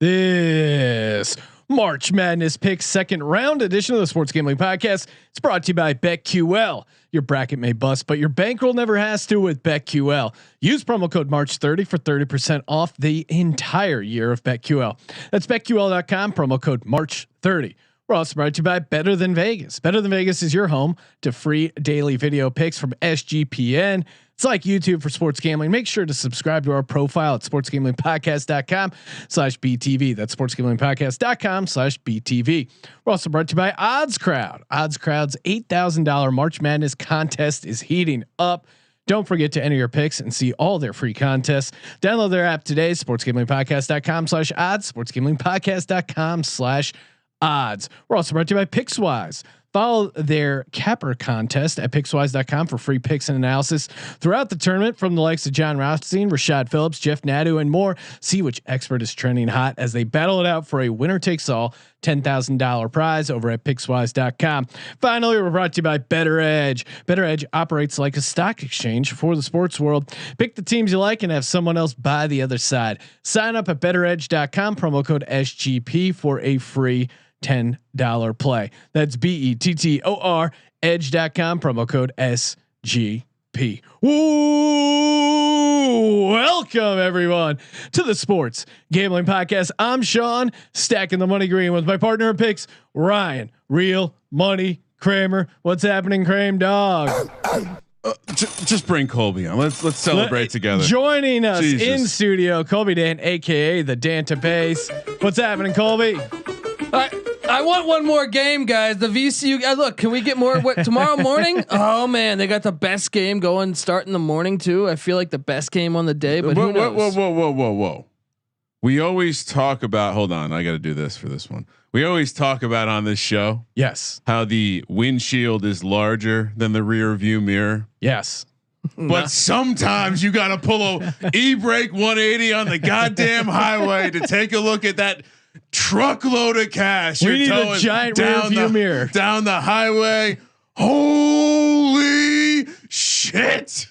This March Madness Picks second round edition of the Sports Gambling Podcast. It's brought to you by BetQL. Your bracket may bust, but your bankroll never has to with BetQL. Use promo code March30 for 30% off the entire year of BetQL. That's BetQL.com, promo code March30. We're also brought to you by Better Than Vegas. Better Than Vegas is your home to free daily video picks from SGPN. It's like YouTube for sports gambling. Make sure to subscribe to our profile at sportsgamblingpodcast.com/BTV. That's sportsgamblingpodcast.com/BTV. We're also brought to you by Odds Crowd. Odds Crowd's $8,000 March Madness contest is heating up. Don't forget to enter your picks and see all their free contests. Download their app today, sportsgamblingpodcast.com/odds, sportsgamblingpodcast.com/odds. We're also brought to you by Pickswise. Follow their capper contest at pickswise.com for free picks and analysis throughout the tournament from the likes of John Rothstein, Rashad Phillips, Jeff Nadu, and more. See which expert is trending hot as they battle it out for a winner takes all $10,000 prize over at pickswise.com. Finally, we're brought to you by Better Edge. Better Edge operates like a stock exchange for the sports world. Pick the teams you like and have someone else buy the other side. Sign up at betteredge.com, promo code SGP for a free $10 play. That's BETTOR edge.com, promo code SGP. Ooh, welcome everyone to the Sports Gambling Podcast. I'm Sean, stacking the money green with my partner in picks, Ryan, Real Money Kramer. What's happening, Kramer dog? Just bring Colby on. Let's celebrate together. Joining us in studio, Colby Dan, aka the Dantabase. What's happening, Colby? I want one more game, guys. The VCU. Look, can we get more tomorrow morning? Oh man, they got the best game going. Start in the morning too. I feel like the best game on the day. But who knows? Whoa! We always talk about. Hold on, I got to do this for this one. We always talk about on this show. Yes. How the windshield is larger than the rear view mirror. Yes. But sometimes you got to pull a e-brake 180 on the goddamn highway to take a look at that truckload of cash. We need a giant rear view mirror down the highway. Holy shit!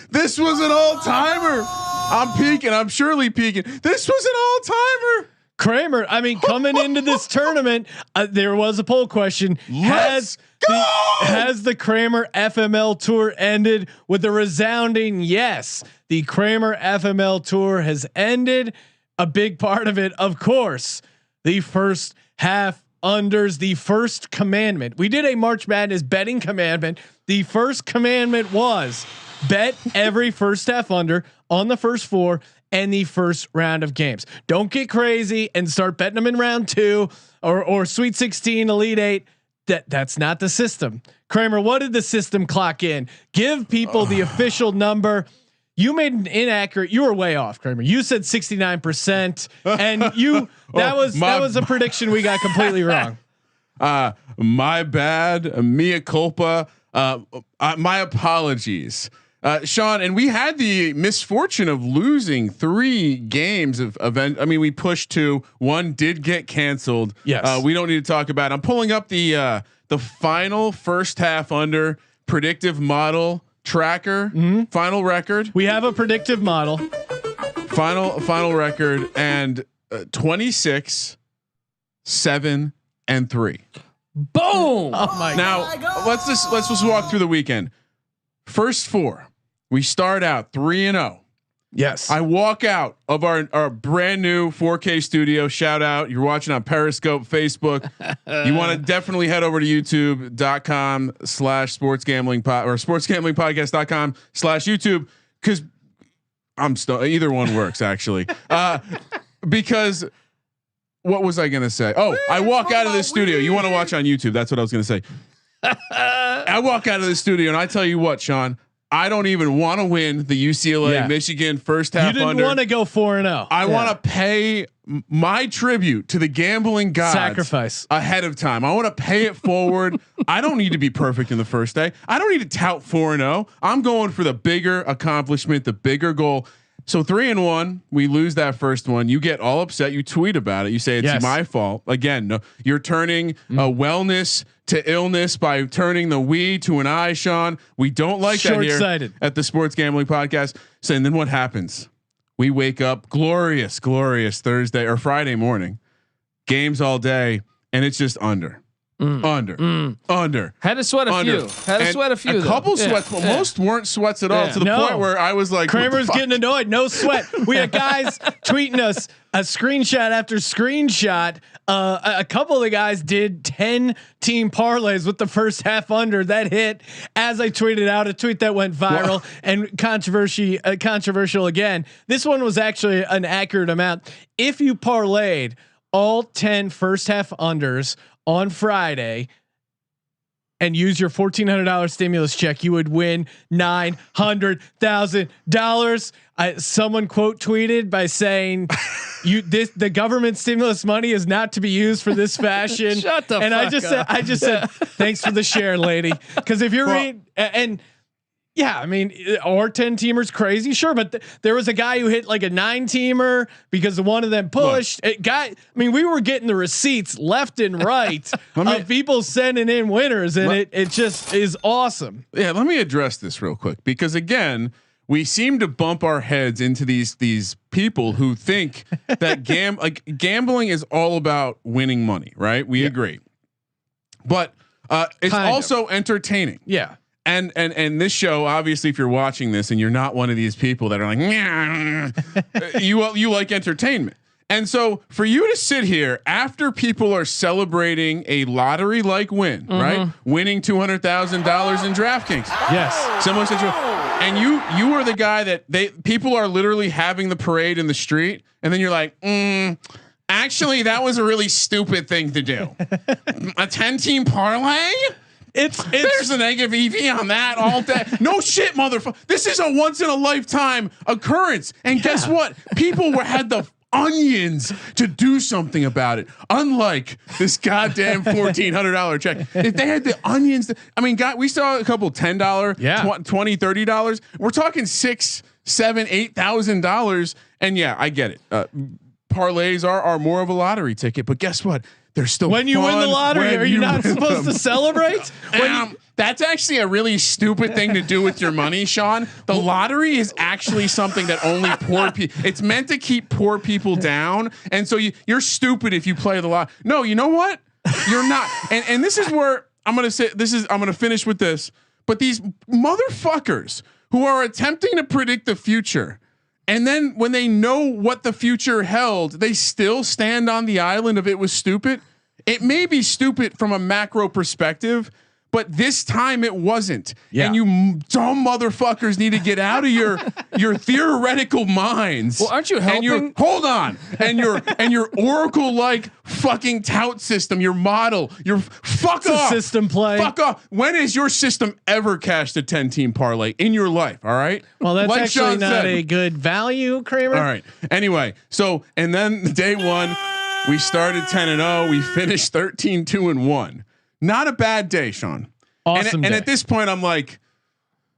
This was an all timer. I'm peaking. I'm surely peaking. This was an all timer. Kramer, I mean, coming into this tournament, there was a poll question: Has the Kramer FML Tour ended? With a resounding yes. The Kramer FML Tour has ended. A big part of it, of course, the first half unders, the first commandment. We did a March Madness betting commandment. The first commandment was bet every first half under on the first four and the first round of games. Don't get crazy and start betting them in round 2 or Sweet 16, Elite 8. That's not the system. Kramer, what did the system clock in? Give people the official number. You made an inaccurate. You were way off, Kramer. You said 69%, and that was a prediction we got completely wrong. My bad. Mea culpa. My apologies, Sean. And we had the misfortune of losing 3 games of event. I mean, we pushed 2. 1 did get canceled. Yes. We don't need to talk about it. I'm pulling up the final first half under predictive model tracker. Final record. We have a predictive model. Final record, and 26, 7, and 3. Boom! Oh my now God. let's just walk through the weekend. First 4, we start out 3-0. Yes. I walk out of our brand new 4K studio. Shout out. You're watching on Periscope, Facebook. You want to definitely head over to youtube.com/sportsgamblingpod or sportsgamblingpodcast.com/YouTube. Cause I'm still, either one works actually. Because what was I going to say? Oh, I walk out of this studio. You want to watch on YouTube. That's what I was going to say. I walk out of the studio and I tell you what, Sean, I don't even want to win the UCLA Michigan first half. You didn't want to go 4-0. I want to pay my tribute to the gambling gods. Sacrifice ahead of time. I want to pay it forward. I don't need to be perfect in the first day. I don't need to tout 4-0. I'm going for the bigger accomplishment, the bigger goal. So 3-1, we lose that first one. You get all upset. You tweet about it. You say it's my fault. Again, no, you're turning wellness to illness by turning the we to an I, Sean. We don't like that here at the Sports Gambling Podcast. So, and then what happens? We wake up glorious Thursday or Friday morning, games all day, and it's just under. Under. Had to sweat a few. Had to sweat a few. A couple sweats, but most weren't sweats at all. To the point where I was like, Kramer's getting annoyed. No sweat. We had guys tweeting us a screenshot after screenshot. A couple of the guys did 10 team parlays with the first half under that hit. As I tweeted out a tweet that went viral and controversial again. This one was actually an accurate amount. If you parlayed all 10 first half unders on Friday and use your $1,400 stimulus check, you would win $900,000. Someone quote tweeted by saying, the government stimulus money is not to be used for this fashion. Shut the and fuck I just said, thanks for the share, lady. Cause if you're reading and yeah, I mean, or 10 teamers crazy. Sure. But there was a guy who hit like a 9 teamer because one of them pushed I mean, we were getting the receipts left and right of people sending in winners and it just is awesome. Yeah. Let me address this real quick because again, we seem to bump our heads into these people who think that gambling is all about winning money, right? We agree, but it's also entertaining. Yeah. And this show, obviously, if you're watching this and you're not one of these people that are like, you like entertainment. And so for you to sit here after people are celebrating a lottery like win, right? Winning $200,000 in DraftKings. Yes. Similar situation. And you are the guy that people are literally having the parade in the street. And then you're like, actually, that was a really stupid thing to do. A 10-team parlay? There's a negative EV on that all day. No shit, motherfucker. This is a once in a lifetime occurrence. And guess what? People had the onions to do something about it. Unlike this goddamn $1,400 check. If they had the onions, we saw a couple $10, $20, $30. We're talking $6,000, $7,000, $8,000. And yeah, I get it. Parlays are more of a lottery ticket, but guess what? They're still when you win the lottery, are you not supposed to celebrate? That's actually a really stupid thing to do with your money, Sean. The lottery is actually something that only poor people. It's meant to keep poor people down, and so you're stupid if you play the lot. No, you know what? You're not. And this is where I'm gonna say this is. I'm gonna finish with this. But these motherfuckers who are attempting to predict the future. And then when they know what the future held, they still stand on the island of it was stupid. It may be stupid from a macro perspective, but this time it wasn't. Yeah. And you dumb motherfuckers need to get out of your theoretical minds. Well, aren't you helping? Hold on. And your Oracle like fucking tout system, your model, your fuck off system play. Fuck off. When has your system ever cashed a 10-team parlay in your life? All right. Well, that's like actually Sean not said. A good value, Kramer. All right. Anyway, and then day one, we started 10-0. We finished 13-2-1. Not a bad day, Sean. Awesome. And at this point, I'm like,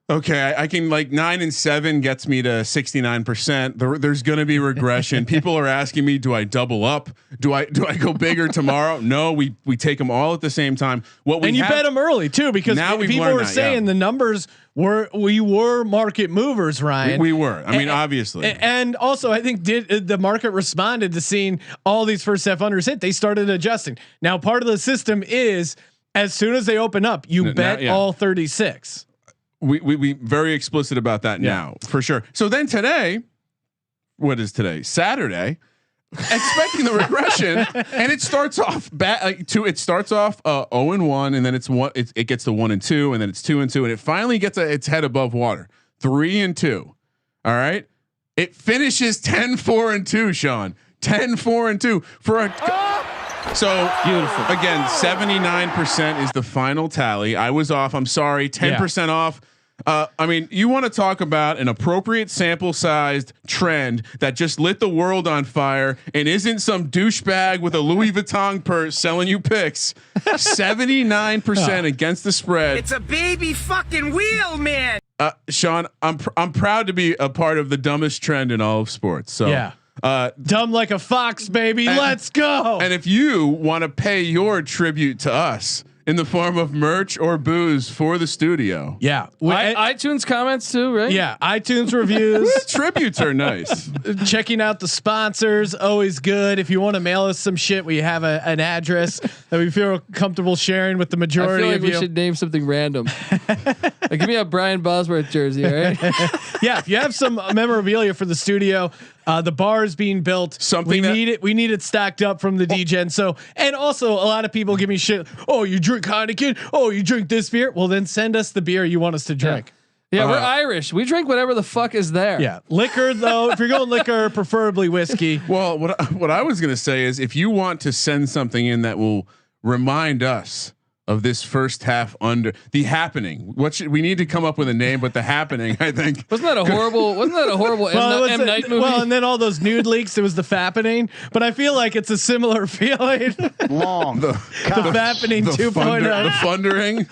okay, I can 9-7 gets me to 69%. There's going to be regression. People are asking me, do I double up? Do I go bigger tomorrow? No, we take them all at the same time. And you bet them early too, because now people were saying the numbers we were market movers, Ryan. We were. I mean, obviously. And also, I think the market responded to seeing all these first half unders hit. They started adjusting. Now, part of the system is as soon as they open up, you bet all 36. We very explicit about that now for sure. So then today, what is today? Saturday, expecting the regression, and it starts off it starts off 0-1, and then it gets to 1-2, and then it's 2-2, and it finally gets its head above water. 3-2. All right. It finishes 10-4-2, Sean. 10-4-2 for a. So beautiful. Again, 79% is the final tally. I was off. I'm sorry. 10% off. You want to talk about an appropriate sample sized trend that just lit the world on fire and isn't some douchebag with a Louis Vuitton purse selling you picks. 79% against the spread. It's a baby fucking wheel, man. Sean, I'm proud to be a part of the dumbest trend in all of sports. So yeah. Dumb like a fox, baby. Let's go. And if you want to pay your tribute to us in the form of merch or booze for the studio. Yeah. iTunes comments too, right? Yeah. iTunes reviews. Tributes are nice. Checking out the sponsors, always good. If you want to mail us some shit, we have an address that we feel comfortable sharing with the majority I feel like of we you. should name something random. Like, give me a Brian Bosworth jersey, all right? Yeah, if you have some memorabilia for the studio, the bar is being built. Something need it. We need it stacked up from the DGen. So, and also a lot of people give me shit. Oh, you drink Heineken? Oh, you drink this beer? Well, then send us the beer you want us to drink. Yeah, we're Irish. We drink whatever the fuck is there. Yeah, liquor though. If you're going liquor, preferably whiskey. Well, what I was gonna say is, if you want to send something in that will remind us of this first half under the happening, we need to come up with a name, but the happening, I think. Wasn't that a horrible M Night movie? Well, and then all those nude leaks. It was the fappening, but I feel like it's a similar feeling. The fappening 2.0. The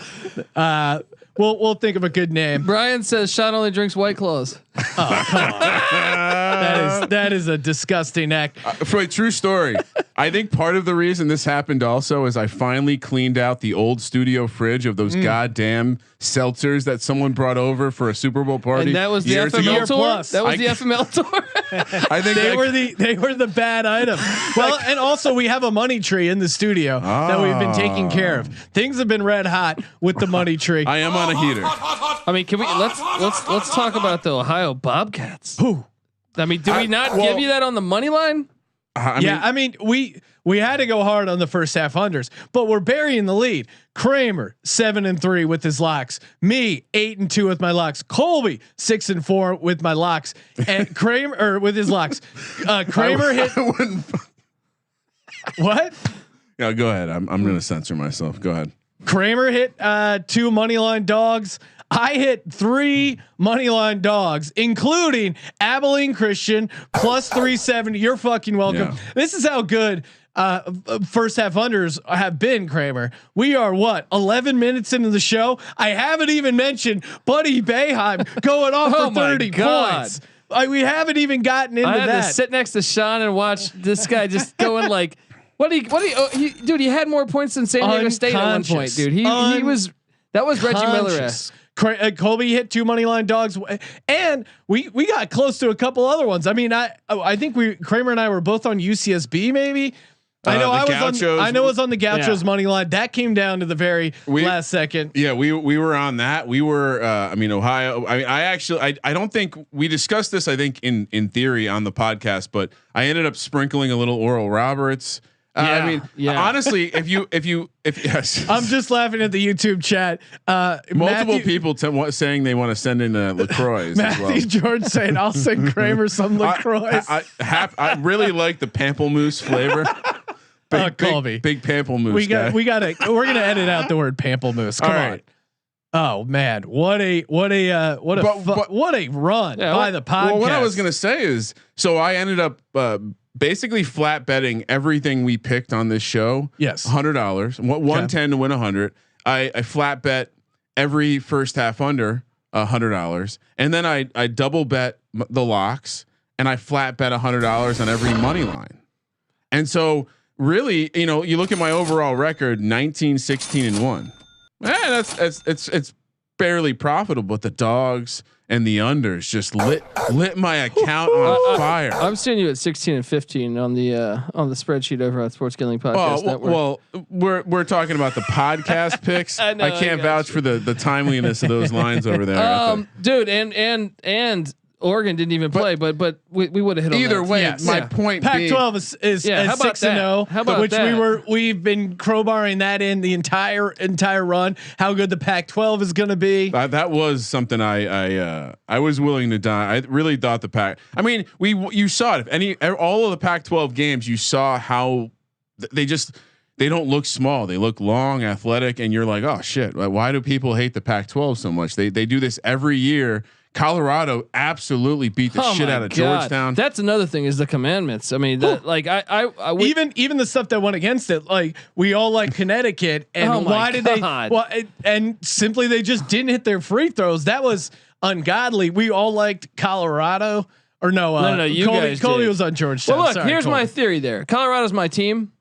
fundering. We'll think of a good name. Brian says Sean only drinks White Claws. Oh, come on. That is a disgusting act. For a true story, I think part of the reason this happened also is I finally cleaned out the old studio fridge of those goddamn seltzers that someone brought over for a Super Bowl party. And that was the years FML ago. tour. Plus. That was the FML tour. I think They were the bad item. Well, and also we have a money tree in the studio that we've been taking care of. Things have been red hot with the money tree. I am on a heater. I mean, can we let's talk about the Ohio Bobcats. Who? I mean, do we not give you that on the money line? I mean, we had to go hard on the first half unders, but we're burying the lead. Kramer 7-3 with his locks. Me 8-2 with my locks. Colby 6-4 with my locks. And Kramer with his locks. Kramer hit. What? Yeah, go ahead. I'm going to censor myself. Go ahead. Kramer hit 2 money line dogs. I hit 3 money line dogs, including Abilene Christian plus 370. You're fucking welcome. Yeah. This is how good first half unders have been, Kramer. We are 11 minutes into the show. I haven't even mentioned Buddy Boeheim going off for 30 points. We haven't even gotten into that. I had to sit next to Sean and watch this guy just going like, dude, he had more points than San Diego State at one point, dude. He was, that was Reggie Miller-esque. Colby hit 2 money line dogs, and we got close to a couple other ones. I mean, I think Kramer and I were both on UCSB, maybe. I know I was on the Gauchos money line. That came down to the very last second. Yeah, we were on that. We were. I mean, Ohio. I mean, I don't think we discussed this. I think in theory on the podcast, but I ended up sprinkling a little Oral Roberts. I mean, honestly, if yes, I'm just laughing at the YouTube chat. Multiple people saying they want to send in LaCroix. Matthew George saying, "I'll send Kramer some LaCroix." I really like the pamplemousse flavor. Big pamplemousse. We're gonna edit out the word pamplemousse. Come on. Oh man, what a run by the podcast. Well, what I was gonna say is, so I ended up basically flat betting everything we picked on this show. Yes, $100, 110 to win 100. I flat bet every first half under $100, and then I double bet the locks, and I flat bet $100 on every money line. And so really, you look at my overall record, 19, 16 and 1. It's barely profitable, but the dogs and the unders just lit my account on fire. I'm seeing you at 16 and 15 on the spreadsheet over at Sports Gambling Podcast Network. Well, we're talking about the podcast picks. I can't vouch for the timeliness of those lines over there. Dude, and Oregon didn't even play, but we would have hit on either that. way. Yes. My point. Pac-12 is 6-0. How about which that? we've been crowbarring that in the entire run. How good the Pac-12 is going to be. That was something I was willing to die. I really thought the Pac. I mean, you saw it. All of the Pac-12 games, you saw how they don't look small. They look long, athletic, and you're like, oh shit. Why do people hate the Pac-12 so much? They do this every year. Colorado absolutely beat the shit out of Georgetown. That's another thing is the commandments. I mean, even the stuff that went against it, like we all like Connecticut, and why did they? Well, and simply they just didn't hit their free throws. That was ungodly. We all liked Colorado, or no? You guys Colby did. was on Georgetown. Well, look, Sorry, here's Colby. my theory. There, Colorado's my team,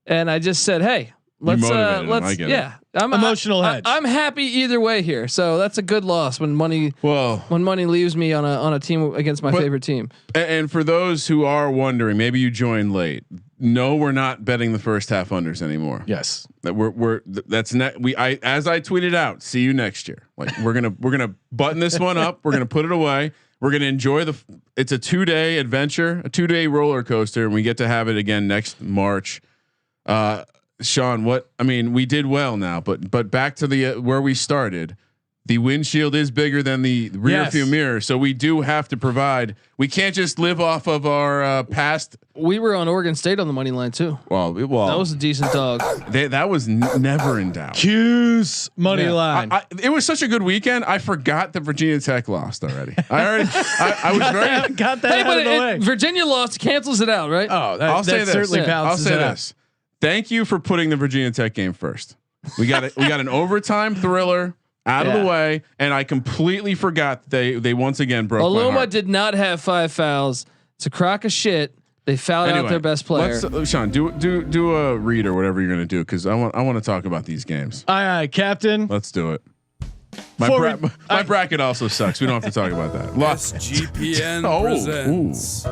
and I just said, hey, Let's I get it. I'm Emotional hedge. I'm happy either way here. So that's a good loss when money leaves me on a team against my favorite team. And for those who are wondering, maybe you joined late. No, we're not betting the first half unders anymore. Yes, that as I tweeted out. See you next year. Like we're gonna button this one up. We're gonna put it away. We're gonna enjoy it's a 2-day adventure, a 2-day roller coaster, and we get to have it again next March. Sean, we did well now, but back to the where we started. The windshield is bigger than the rear view mirror, so we do have to provide. We can't just live off of our past. We were on Oregon State on the money line too. Well, that was a decent dog. That was never in doubt. Q's money line. It was such a good weekend. I forgot that Virginia Tech lost already. I was very got that out of the way. Virginia lost cancels it out, right? Oh, I'll say certainly balances it out. Thank you for putting the Virginia Tech game first. We got an overtime thriller out of the way, and I completely forgot they once again broke. Aluma did not have 5 fouls. It's a crock of shit. They fouled out their best player. Sean, do a read or whatever you're gonna do, because I want to talk about these games. Aye, Captain. Let's do it. My bracket also sucks. We don't have to talk about that. SGPN presents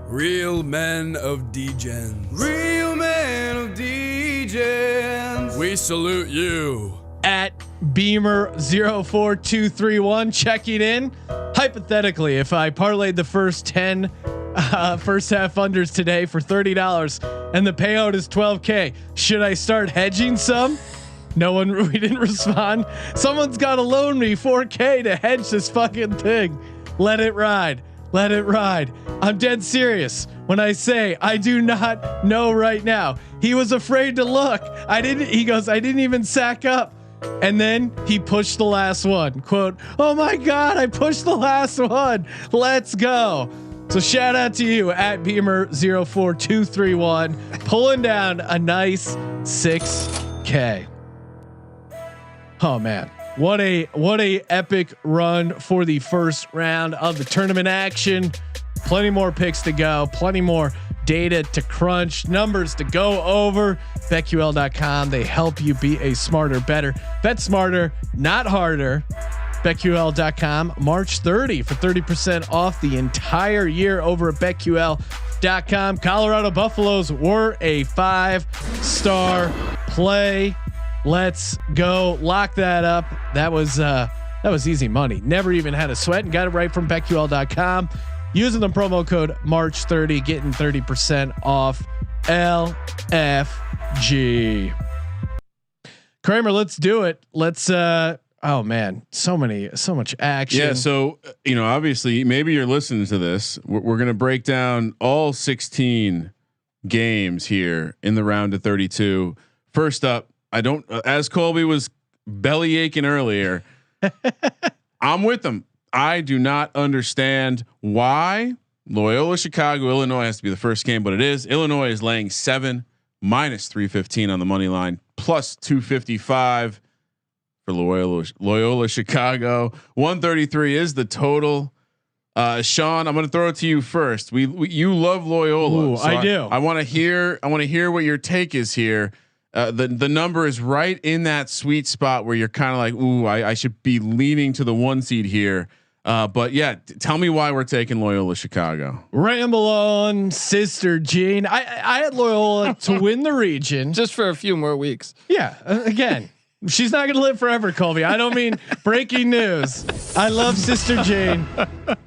Real Men of Degens. Real men of Degens. We salute you. At Beamer04231 checking in. Hypothetically, if I parlayed the first 10 first half unders today for $30 and the payout is $12K, should I start hedging some? We didn't respond. Someone's got to loan me $4K to hedge this fucking thing. Let it ride. I'm dead serious when I say I do not know right now. He was afraid to look. He goes, I didn't even sack up. And then he pushed the last one. Quote, "Oh my God, I pushed the last one. Let's go." So shout out to you at Beamer04231, pulling down a nice $6K. Oh man, what a epic run for the first round of the tournament action. Plenty more picks to go, plenty more data to crunch, numbers to go over. BetQL.com. They help you be a smarter, better. Bet smarter, not harder. BetQL.com. March 30 for 30% off the entire year over at BetQL.com. Colorado Buffaloes were a 5-star play. Let's go. Lock that up. That was easy money. Never even had a sweat and got it right from BetQL.com. Using the promo code March 30, getting 30% off LFG. Kramer, let's do it. Let's oh man, so much action. Yeah, so obviously maybe you're listening to this. We're going to break down all 16 games here in the round of 32. First up, as Colby was belly aching earlier, I'm with him. I do not understand why Loyola Chicago, Illinois has to be the first game, but it is. Illinois is laying 7 minus 315 on the money line, plus 255 for Loyola Chicago. 133 is the total. Sean, I'm going to throw it to you first. You love Loyola. Ooh, so I do. I want to hear what your take is here. The number is right in that sweet spot where you're kind of like, ooh, I should be leaning to the 1 seed here. But yeah, tell me why we're taking Loyola Chicago. Ramble on, Sister Jean. I had Loyola to win the region just for a few more weeks. Yeah, again, she's not going to live forever, Colby. I don't mean breaking news. I love Sister Jean.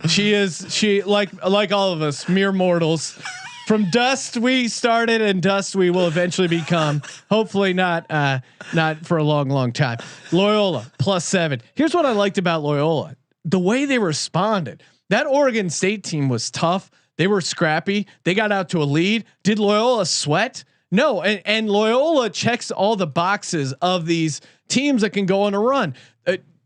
She like all of us, mere mortals. From dust we started, and dust we will eventually become. Hopefully not for a long time. Loyola +7. Here's what I liked about Loyola: the way they responded. That Oregon State team was tough. They were scrappy. They got out to a lead. Did Loyola sweat? No. And Loyola checks all the boxes of these teams that can go on a run.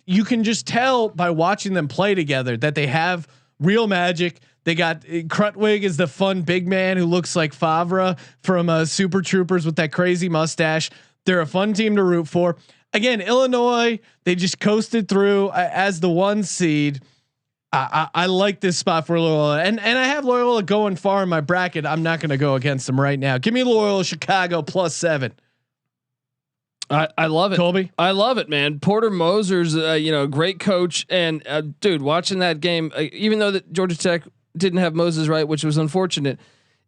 You can just tell by watching them play together that they have real magic. They got Krutwig is the fun big man who looks like Favre from Super Troopers with that crazy mustache. They're a fun team to root for. Again, Illinois, they just coasted through as the 1 seed. I like this spot for Loyola, and I have Loyola going far in my bracket. I'm not going to go against them right now. Give me Loyola Chicago +7. I love it, Colby. I love it, man. Porter Moser's, great coach, and dude, watching that game, even though that Georgia Tech didn't have Moses right, which was unfortunate.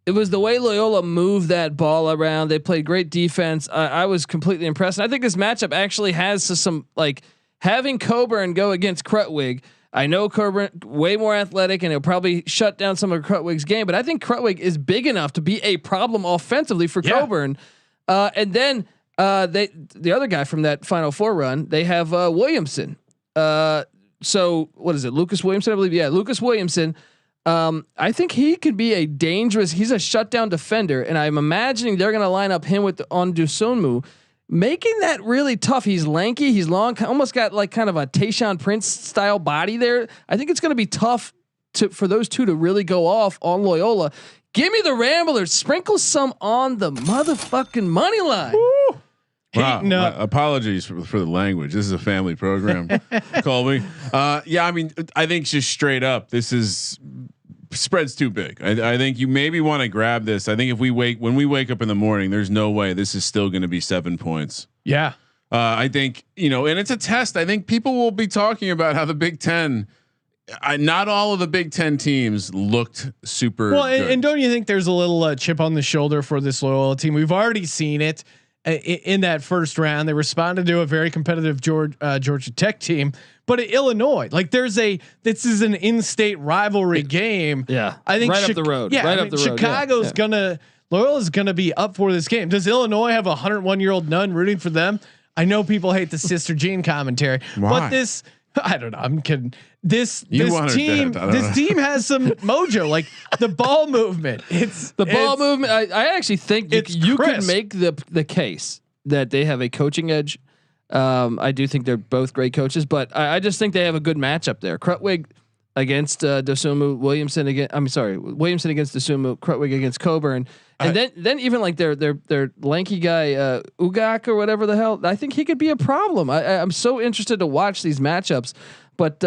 It was the way Loyola moved that ball around. They played great defense. I was completely impressed. And I think this matchup actually has some like having Coburn go against Krutwig. I know Coburn way more athletic and it'll probably shut down some of Krutwig's game, but I think Krutwig is big enough to be a problem offensively for Coburn. And then the other guy from that Final Four run, they have Williamson. So what is it? Lucas Williamson, I believe. Yeah, Lucas Williamson. I think he could be a dangerous. He's a shutdown defender, and I'm imagining they're going to line up him on Dusunmu, making that really tough. He's lanky, he's long, almost got like kind of a Tayshaun Prince style body there. I think it's going to be tough for those two to really go off on Loyola. Give me the Ramblers. Sprinkle some on the motherfucking money line. Wow. No. Apologies for the language. This is a family program. Colby. Yeah, I mean, I think just straight up, this is spread's too big. I think you maybe want to grab this. I think when we wake up in the morning, there's no way this is still going to be 7 points. Yeah. I think, and it's a test. I think people will be talking about how the Big Ten, not all of the Big Ten teams looked super well. good. And don't you think there's a little chip on the shoulder for this Loyola team? We've already seen it in that first round. They responded to a very competitive Georgia Tech team, but Illinois, like this is an in-state rivalry game. Yeah, I think right up the road. Yeah, right up the road. Chicago's Loyola's gonna be up for this game. Does Illinois have a 101-year-old nun rooting for them? I know people hate the Sister Jean commentary, but this. I don't know. I'm kidding. This team has some mojo, like the ball movement. Ball movement. I actually think you could make the case that they have a coaching edge. I do think they're both great coaches, but I just think they have a good matchup there. Krutwig against Dosunmu, Williamson against Dosunmu, Krutwig against Coburn, and then even like their lanky guy Ugak or whatever the hell. I think he could be a problem. I'm so interested to watch these matchups, but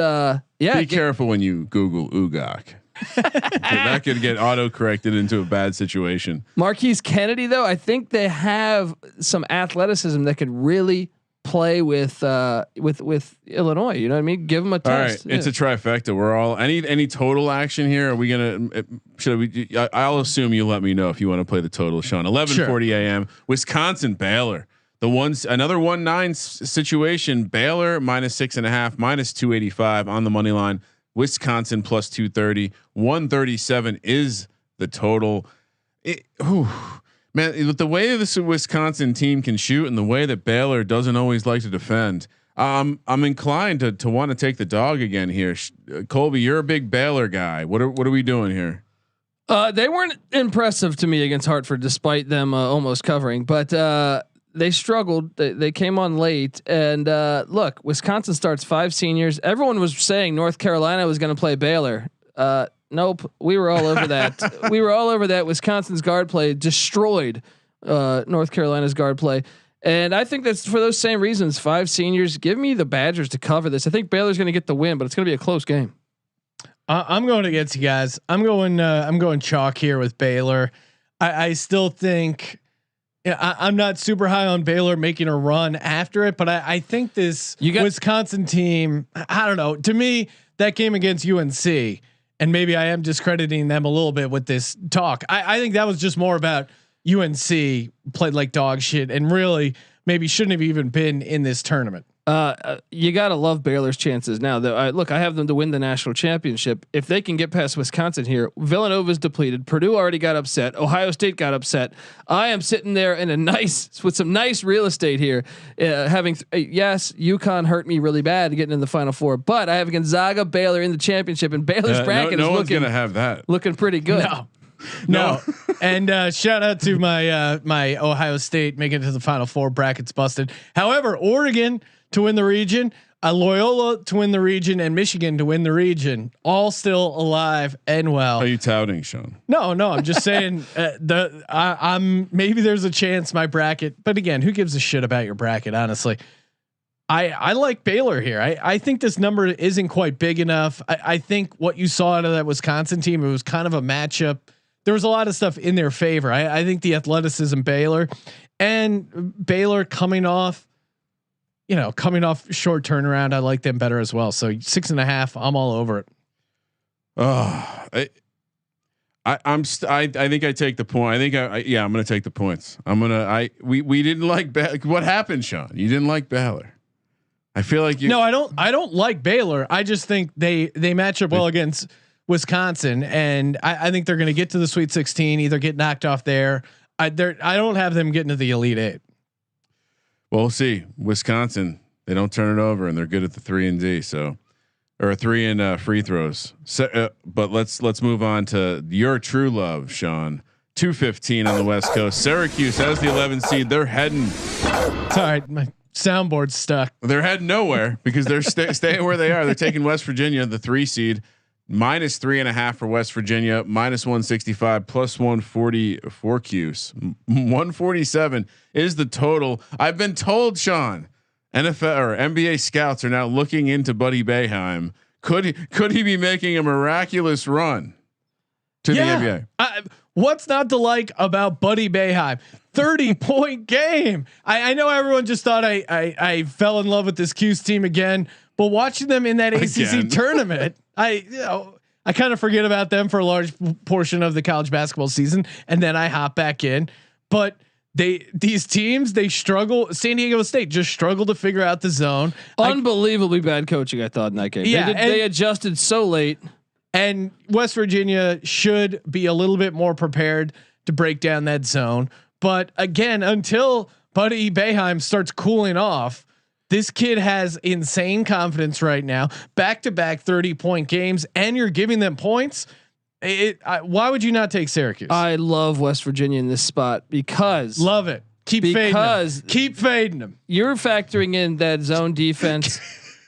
be careful when you Google Ugak. That could get auto corrected into a bad situation. Marquise Kennedy, though, I think they have some athleticism that could really play with Illinois. You know what I mean? Give them a test. All right, it's a trifecta. We're all any total action here. Are we gonna? Should we? I'll assume you let me know if you want to play the total, Sean. 11:40 a.m. Wisconsin Baylor. Another 1-9 situation. Baylor -6.5, -285 on the money line. Wisconsin +230. 137 is the total. Man, with the way this Wisconsin team can shoot and the way that Baylor doesn't always like to defend, I'm inclined to want to take the dog again here. Colby, you're a big Baylor guy. What are we doing here? They weren't impressive to me against Hartford, despite them almost covering, but they struggled. They came on late, and look, Wisconsin starts 5 seniors. Everyone was saying North Carolina was going to play Baylor. Nope, we were all over that. We were all over that. Wisconsin's guard play destroyed North Carolina's guard play, and I think that's for those same reasons. 5 seniors. Give me the Badgers to cover this. I think Baylor's going to get the win, but it's going to be a close game. I'm going against you guys. I'm going chalk here with Baylor. I still think. I'm not super high on Baylor making a run after it, but I think this Wisconsin team. I don't know. To me, that game against UNC. And maybe I am discrediting them a little bit with this talk. I think that was just more about UNC played like dog shit and really maybe shouldn't have even been in this tournament. You gotta love Baylor's chances now. Though, I have them to win the national championship if they can get past Wisconsin here. Villanova's depleted. Purdue already got upset. Ohio State got upset. I am sitting there with some nice real estate here. Yes, UConn hurt me really bad getting in the Final Four, but I have Gonzaga, Baylor in the championship, and Baylor's bracket is one's gonna have that looking pretty good. No. And shout out to my Ohio State making it to the Final Four. Brackets busted. However, Oregon to win the region, Loyola to win the region, and Michigan to win the region, all still alive and well. Are you touting, Sean? No, I'm just saying I'm maybe there's a chance my bracket, but again, who gives a shit about your bracket? Honestly, I like Baylor here. I think this number isn't quite big enough. I think what you saw out of that Wisconsin team, it was kind of a matchup. There was a lot of stuff in their favor. I think the athleticism Baylor, and Baylor coming off short turnaround. I like them better as well. So 6.5. I'm all over it. I think I take the point. I think I'm going to take the points. We didn't like what happened, Sean. You didn't like Baylor. I feel like you. No, I don't like Baylor. I just think they match up well against Wisconsin, and I think they're going to get to the Sweet 16. Either get knocked off there. I don't have them getting to the Elite Eight. Well, we'll see. Wisconsin, they don't turn it over, and they're good at the 3 and D. So, or 3 and free throws. So, but let's move on to your true love, Sean. 2:15 on the West Coast. Syracuse has the 11 seed. They're heading. Sorry, my soundboard's stuck. They're heading nowhere because they're staying where they are. They're taking West Virginia, the 3 seed, -3.5 for West Virginia, -165, +144 Qs. 147 is the total. I've been told, Sean, NFL or NBA scouts are now looking into Buddy Boeheim. Could he be making a miraculous run to the NBA? What's not to like about Buddy Boeheim? 30-point game. I know everyone just thought I fell in love with this Q's team again, but watching them in that ACC tournament, I kind of forget about them for a large portion of the college basketball season, and then I hop back in. But these teams, they struggle. San Diego State just struggled to figure out the zone. Unbelievably bad coaching, I thought, in that game. Yeah, they adjusted so late. And West Virginia should be a little bit more prepared to break down that zone. But again, until Buddy Boeheim starts cooling off, this kid has insane confidence right now. Back-to-back 30-point games, and you're giving them points. Why would you not take Syracuse? I love West Virginia in this spot because love it. Keep fading them. You're factoring in that zone defense.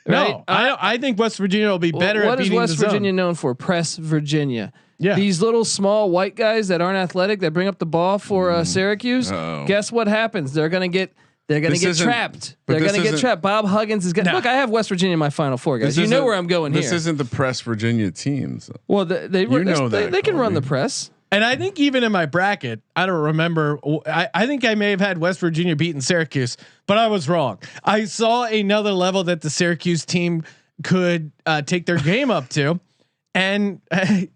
Right? No, I think West Virginia will be better. What at is beating West the zone. Virginia known for? Press Virginia. Yeah, these little small white guys that aren't athletic that bring up the ball for Syracuse. Guess what happens? They're gonna get trapped. They're gonna get trapped. Bob Huggins is gonna look. I have West Virginia in my Final Four, guys. You know where I'm going here. This isn't the press Virginia teams. Well, they can run the press. And I think even in my bracket, I don't remember. I think I may have had West Virginia beating Syracuse, but I was wrong. I saw another level that the Syracuse team could take their game up to, and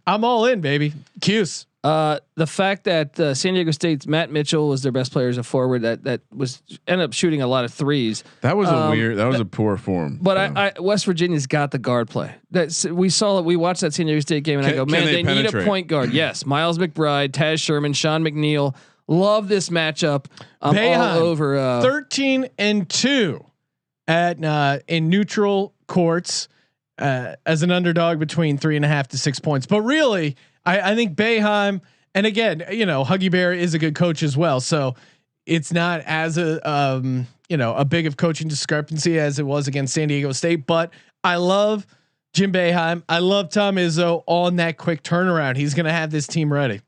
I'm all in, baby. Cuse. The fact that San Diego State's Matt Mitchell was their best player as a forward that was ended up shooting a lot of threes. That was a poor form. But West Virginia's got the guard play. We watched that San Diego State game and I go, man, they need a point guard. Yes, Miles McBride, Taz Sherman, Sean McNeil. Love this matchup. I'm all over 13-2 at in neutral courts as an underdog between 3.5 to 6 points. But really, I think Boeheim, and again, Huggy Bear is a good coach as well. So it's not as a big of coaching discrepancy as it was against San Diego State. But I love Jim Boeheim. I love Tom Izzo on that quick turnaround. He's going to have this team ready.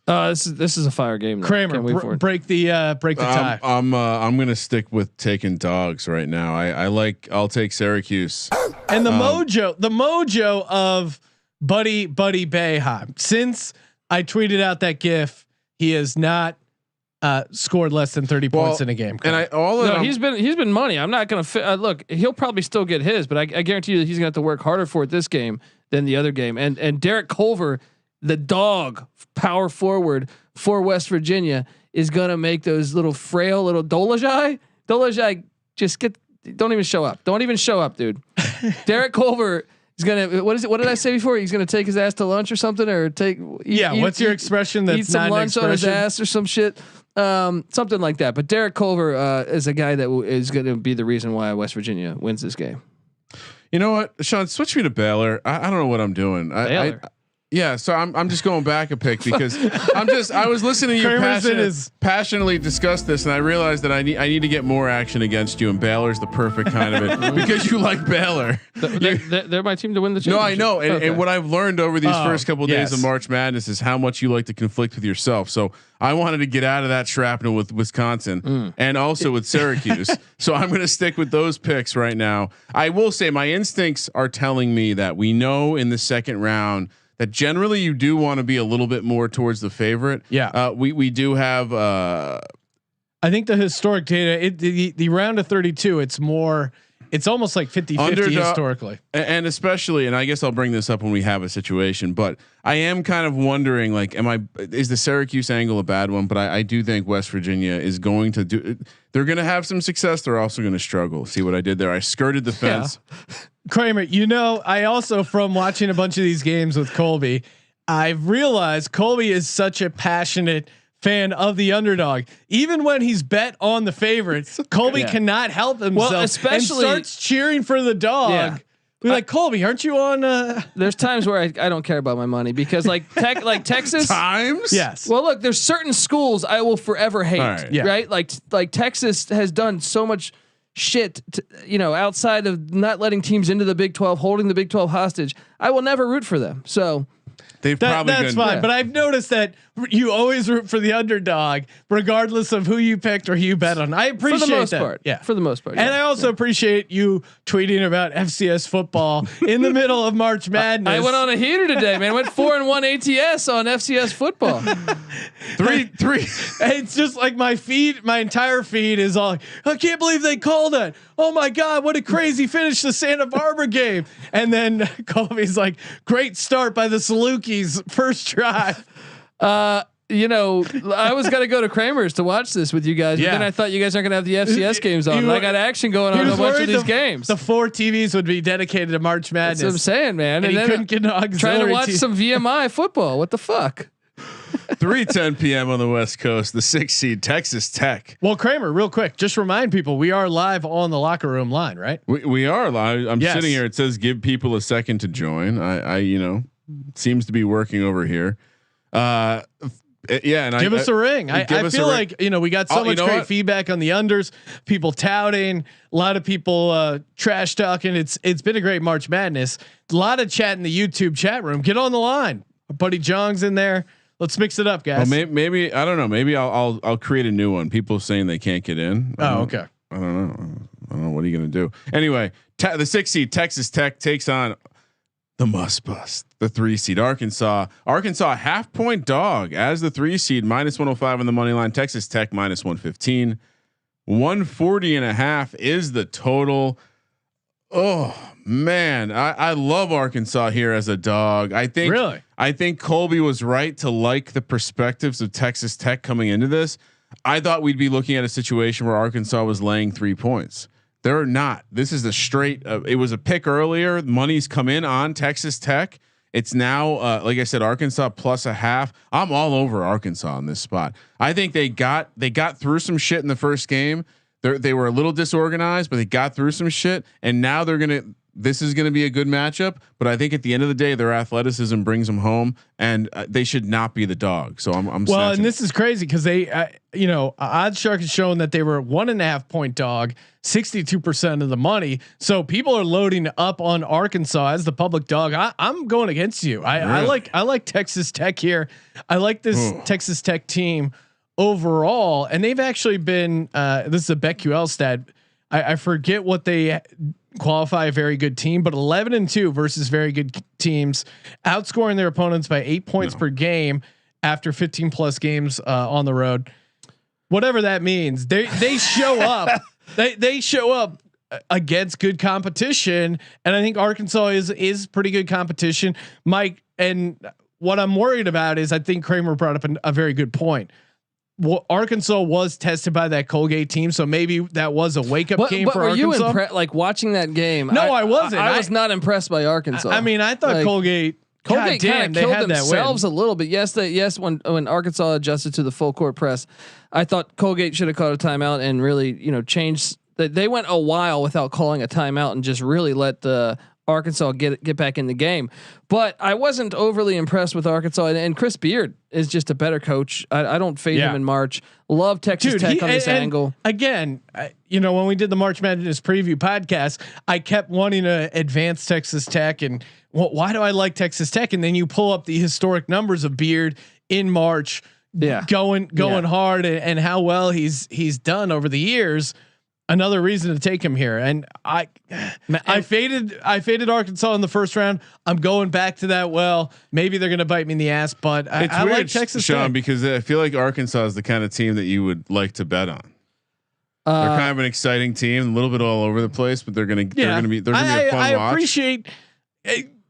This is a fire game. Though. Kramer, break the tie. I'm going to stick with taking dogs right now. I'll take Syracuse. And the mojo of Buddy Boeheim. Since I tweeted out that GIF, he has not scored less than 30 points in a game. And he's been money. I'm not going to look. He'll probably still get his, but I guarantee you that he's going to have to work harder for it this game than the other game. And Derek Culver, the dog power forward for West Virginia, is going to make those little frail little Dolajai just don't even show up. Don't even show up, dude. Derek Culver. He's gonna. What is it? What did I say before? He's gonna take his ass to lunch or something, or what's your expression? That's eat some lunch on his ass or some shit, something like that. But Derek Culver is a guy that is gonna be the reason why West Virginia wins this game. You know what, Sean? Switch me to Baylor. I don't know what I'm doing. Yeah, so I'm just going back a pick because I was listening to you passionately discuss this, and I realized that I need to get more action against you, and Baylor's the perfect kind of it because you like Baylor. They're my team to win the championship. No, I know, and what I've learned over these first couple of days of March Madness is how much you like to conflict with yourself. So I wanted to get out of that shrapnel with Wisconsin and also with Syracuse. So I'm going to stick with those picks right now. I will say my instincts are telling me that we know in the second round that generally you do want to be a little bit more towards the favorite. Yeah. We do have. I think the historic data, the round of 32, it's almost like 50-50 historically. And especially, and I guess I'll bring this up when we have a situation, but I am kind of wondering, like, is the Syracuse angle a bad one? But I do think West Virginia is going to they're going to have some success. They're also going to struggle. See what I did there? I skirted the fence. Yeah. Kramer, I also, from watching a bunch of these games with Colby, I've realized Colby is such a passionate fan of the underdog. Even when he's bet on the favorites, Colby cannot help himself. Well, especially and starts cheering for the dog. Yeah. We're like, Colby, aren't you on? There's times where I don't care about my money because like Texas times. Yes. Well, look, there's certain schools I will forever hate. Right. Yeah. Right. Like Texas has done so much shit, outside of not letting teams into the Big 12, holding the Big 12 hostage. I will never root for them. So that's fine. But I've noticed that you always root for the underdog, regardless of who you picked or who you bet on. I appreciate for the most that. part. Yeah, for the most part. And I also appreciate you tweeting about FCS football in the middle of March Madness. I went on a heater today, man. I went 4-1 ATS on FCS football. Three. It's just like my entire feed is all, I can't believe they called it. Oh my God, what a crazy finish to Santa Barbara game. And then Colby's like, great start by the Salukis, first drive. I was gonna go to Kramer's to watch this with you guys, but then I thought you guys aren't gonna have the FCS games on. I got action going on a bunch of these games. The 4 TVs would be dedicated to March Madness. That's what I'm saying, man. And he couldn't get an auxiliary trying to watch some VMI football. What the fuck? 3:10 p.m. on the West Coast. The 6th seed Texas Tech. Well, Kramer, real quick, just remind people we are live on the Locker Room line, right? We are live. I'm sitting here. It says give people a second to join. I seems to be working over here. And give us a ring. I feel like we got so much great feedback on the unders. People touting, a lot of people trash talking. It's been a great March Madness. A lot of chat in the YouTube chat room. Get on the line. Our buddy Jong's in there. Let's mix it up, guys. Well, maybe I don't know. Maybe I'll create a new one. People saying they can't get in. Okay. I don't know. What are you gonna do? Anyway, the 6th seed Texas Tech takes on the must bust, the 3 seed Arkansas. Arkansas half-point dog as the 3 seed, -105 on the money line. Texas Tech -115. 140.5 is the total. Oh man, I love Arkansas here as a dog. I think Colby was right to like the perspectives of Texas Tech coming into this. I thought we'd be looking at a situation where Arkansas was laying 3 points. They're not. This is a straight. It was a pick earlier. Money's come in on Texas Tech. It's now, like I said, Arkansas +0.5. I'm all over Arkansas on this spot. I think they got through some shit in the first game. They were a little disorganized, but they got through some shit, and now this is going to be a good matchup. But I think at the end of the day, their athleticism brings them home, and they should not be the dog. So I'm well, and this is crazy because they, OddsShark has shown that they were 1.5 point dog, 62% of the money. So people are loading up on Arkansas as the public dog. I'm going against you. I like Texas Tech here. I like this Texas Tech team overall, and they've actually been. This is a BetQL stat. I forget what they qualify a very good team, but 11-2 versus very good teams, outscoring their opponents by 8 points per game after 15 plus games on the road. Whatever that means, they show up. They show up against good competition, and I think Arkansas is pretty good competition, Mike. And what I'm worried about is I think Kramer brought up a very good point. Well, Arkansas was tested by that Colgate team, so maybe that was a wake up game for Arkansas. Were you like watching that game? No, I wasn't. I was not impressed by Arkansas. I mean, I thought Colgate kind of killed themselves a little bit. Yes, when Arkansas adjusted to the full court press, I thought Colgate should have called a timeout and really, changed. They went a while without calling a timeout and just really let the Arkansas get back in the game. But I wasn't overly impressed with Arkansas, and Chris Beard is just a better coach. I don't fade him in March. Love Texas Tech on this angle. Again, when we did the March Madness preview podcast, I kept wanting to advance Texas Tech, and why do I like Texas Tech? And then you pull up the historic numbers of Beard in March, going hard, and how well he's done over the years. another reason to take him here. And I faded Arkansas in the first round. I'm going back to that. Well, maybe they're going to bite me in the ass, but I like Texas Sean, Tech. because I feel like Arkansas is the kind of team that you would like to bet on. They're kind of an exciting team, a little bit all over the place, but they're going to be a fun watch. I appreciate.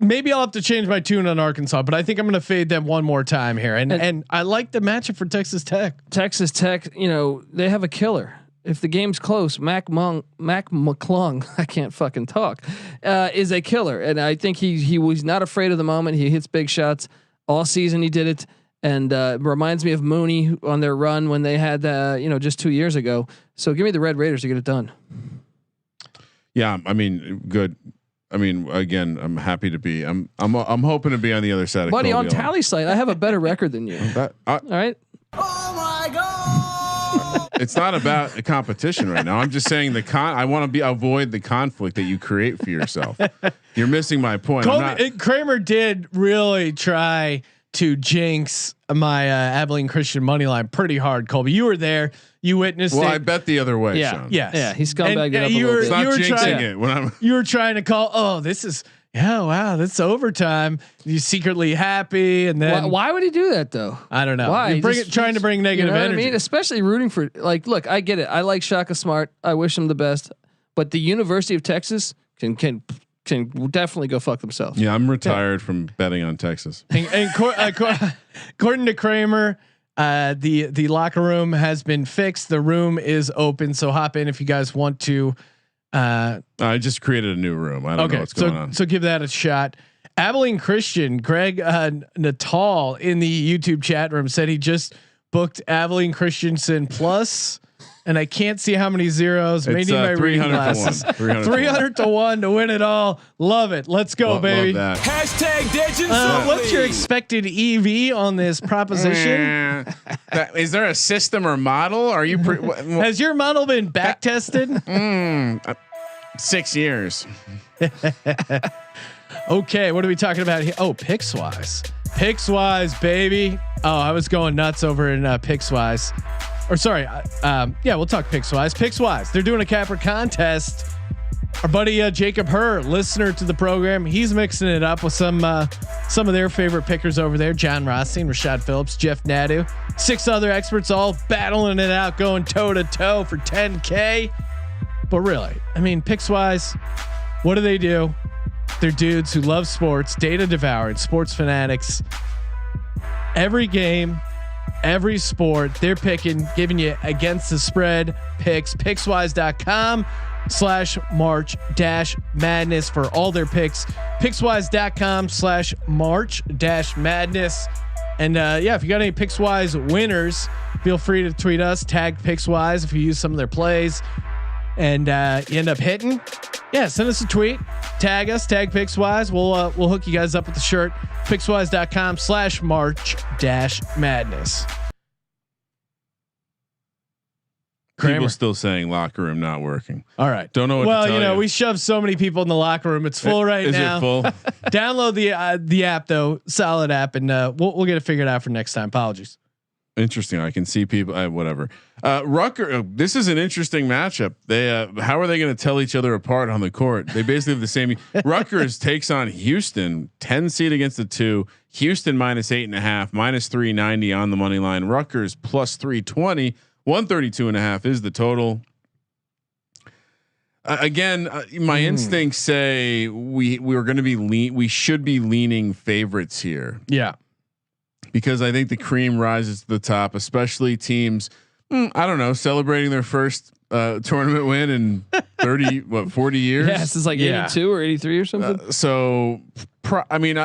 Maybe I'll have to change my tune on Arkansas, but I think I'm going to fade them one more time here. And I like the matchup for Texas Tech. Texas Tech, they have a killer. If the game's close, Mac McClung, I can't fucking talk, is a killer, and I think he was not afraid of the moment. He hits big shots all season. He did it, and reminds me of Mooney on their run when they had just 2 years ago. So give me the Red Raiders to get it done. Yeah, I mean, good. I mean, again, I'm happy to be. I'm hoping to be on the other side. Buddy, of on Tally Slate, I have a better record than you. All right. Oh my God. It's not about a competition right now. I'm just saying I want to avoid the conflict that you create for yourself. You're missing my point. Kramer did really try to jinx my Abilene Christian money line pretty hard. Colby, you were there. You witnessed it. Well, I bet the other way. Yeah. Sean. Yes. Yeah. He scumbagged it up you a little were, bit. Not you were jinxing trying, it when I'm. You were trying to call. Oh, this is. Yeah, wow, that's overtime. You secretly happy, and then why would he do that though? I don't know. Why? You're trying to bring negative energy. I mean, especially rooting for look, I get it. I like Shaka Smart. I wish him the best, but the University of Texas can definitely go fuck themselves. Yeah, I'm retired from betting on Texas. And according to Kramer, the locker room has been fixed. The room is open, so hop in if you guys want to. I just created a new room. I don't know what's going on. So give that a shot. Abilene Christian, Greg Natal in the YouTube chat room said he just booked Abilene Christensen plus, and I can't see how many zeros. Maybe my reading glasses. 300 to 1 to win it all. Love it. Let's go, baby. Love that. Hashtag Digits. What's your expected EV on this proposition? Is there a system or model? Are you? Has your model been back tested? 6 years. Okay, what are we talking about here? Oh, Pickswise, baby. Oh, I was going nuts over in Pickswise. Or sorry, yeah, we'll talk Pickswise. They're doing a capper contest. Our buddy Jacob Herr, listener to the program, he's mixing it up with some of their favorite pickers over there: John Rothstein, Rashad Phillips, Jeff Nadu, 6 other experts, all battling it out, going toe to toe for 10K. But really, I mean, Pickswise, what do? They're dudes who love sports, data devoured, sports fanatics. Every game, every sport, they're picking, giving you against the spread picks. Pickswise.com/March-Madness for all their picks. Pickswise.com/March-Madness. And yeah, if you got any Pickswise winners, feel free to tweet us, tag Pickswise if you use some of their plays, and you end up hitting. Yeah, send us a tweet, tag us, tag Pickswise. We'll hook you guys up with the shirt. Pickswise.com/March-Madness. People still saying locker room not working. All right. Don't know what to tell you. We shoved so many people in the locker room. It's full right now. Is it full? Download the app though. Solid app, and we'll get it figured out for next time. Apologies. Interesting. I can see people. Whatever. Rutgers. This is an interesting matchup. They. How are they going to tell each other apart on the court? They basically have the same. Rutgers takes on Houston, 10 seed against the 2. Houston -8.5, -390 on the money line. Rutgers +320. 132.5 is the total. Again, my instincts say we should be leaning favorites here. Yeah. Because I think the cream rises to the top, especially teams, I don't know, celebrating their first tournament win in 40 years. Yeah, this is like 82 or 83 or something.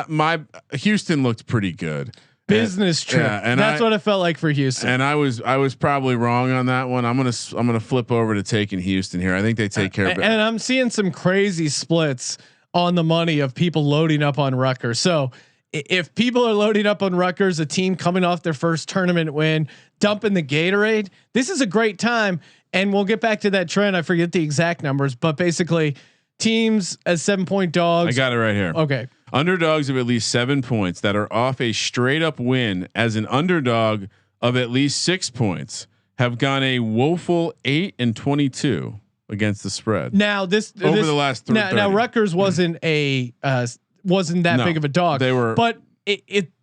My Houston looked pretty good. Business trip. Yeah, and that's what it felt like for Houston. And I was probably wrong on that one. I'm gonna flip over to taking Houston here. I think they take care of it. And I'm seeing some crazy splits on the money of people loading up on Rutgers. So if people are loading up on Rutgers, a team coming off their first tournament win, dumping the Gatorade, this is a great time. And we'll get back to that trend. I forget the exact numbers, but basically teams as 7-point dogs. I got it right here. Okay. Underdogs of at least 7 points that are off a straight up win as an underdog of at least 6 points have gone a woeful 8-22 against the spread. Now over the last now Rutgers wasn't wasn't that big of a dog. They were, but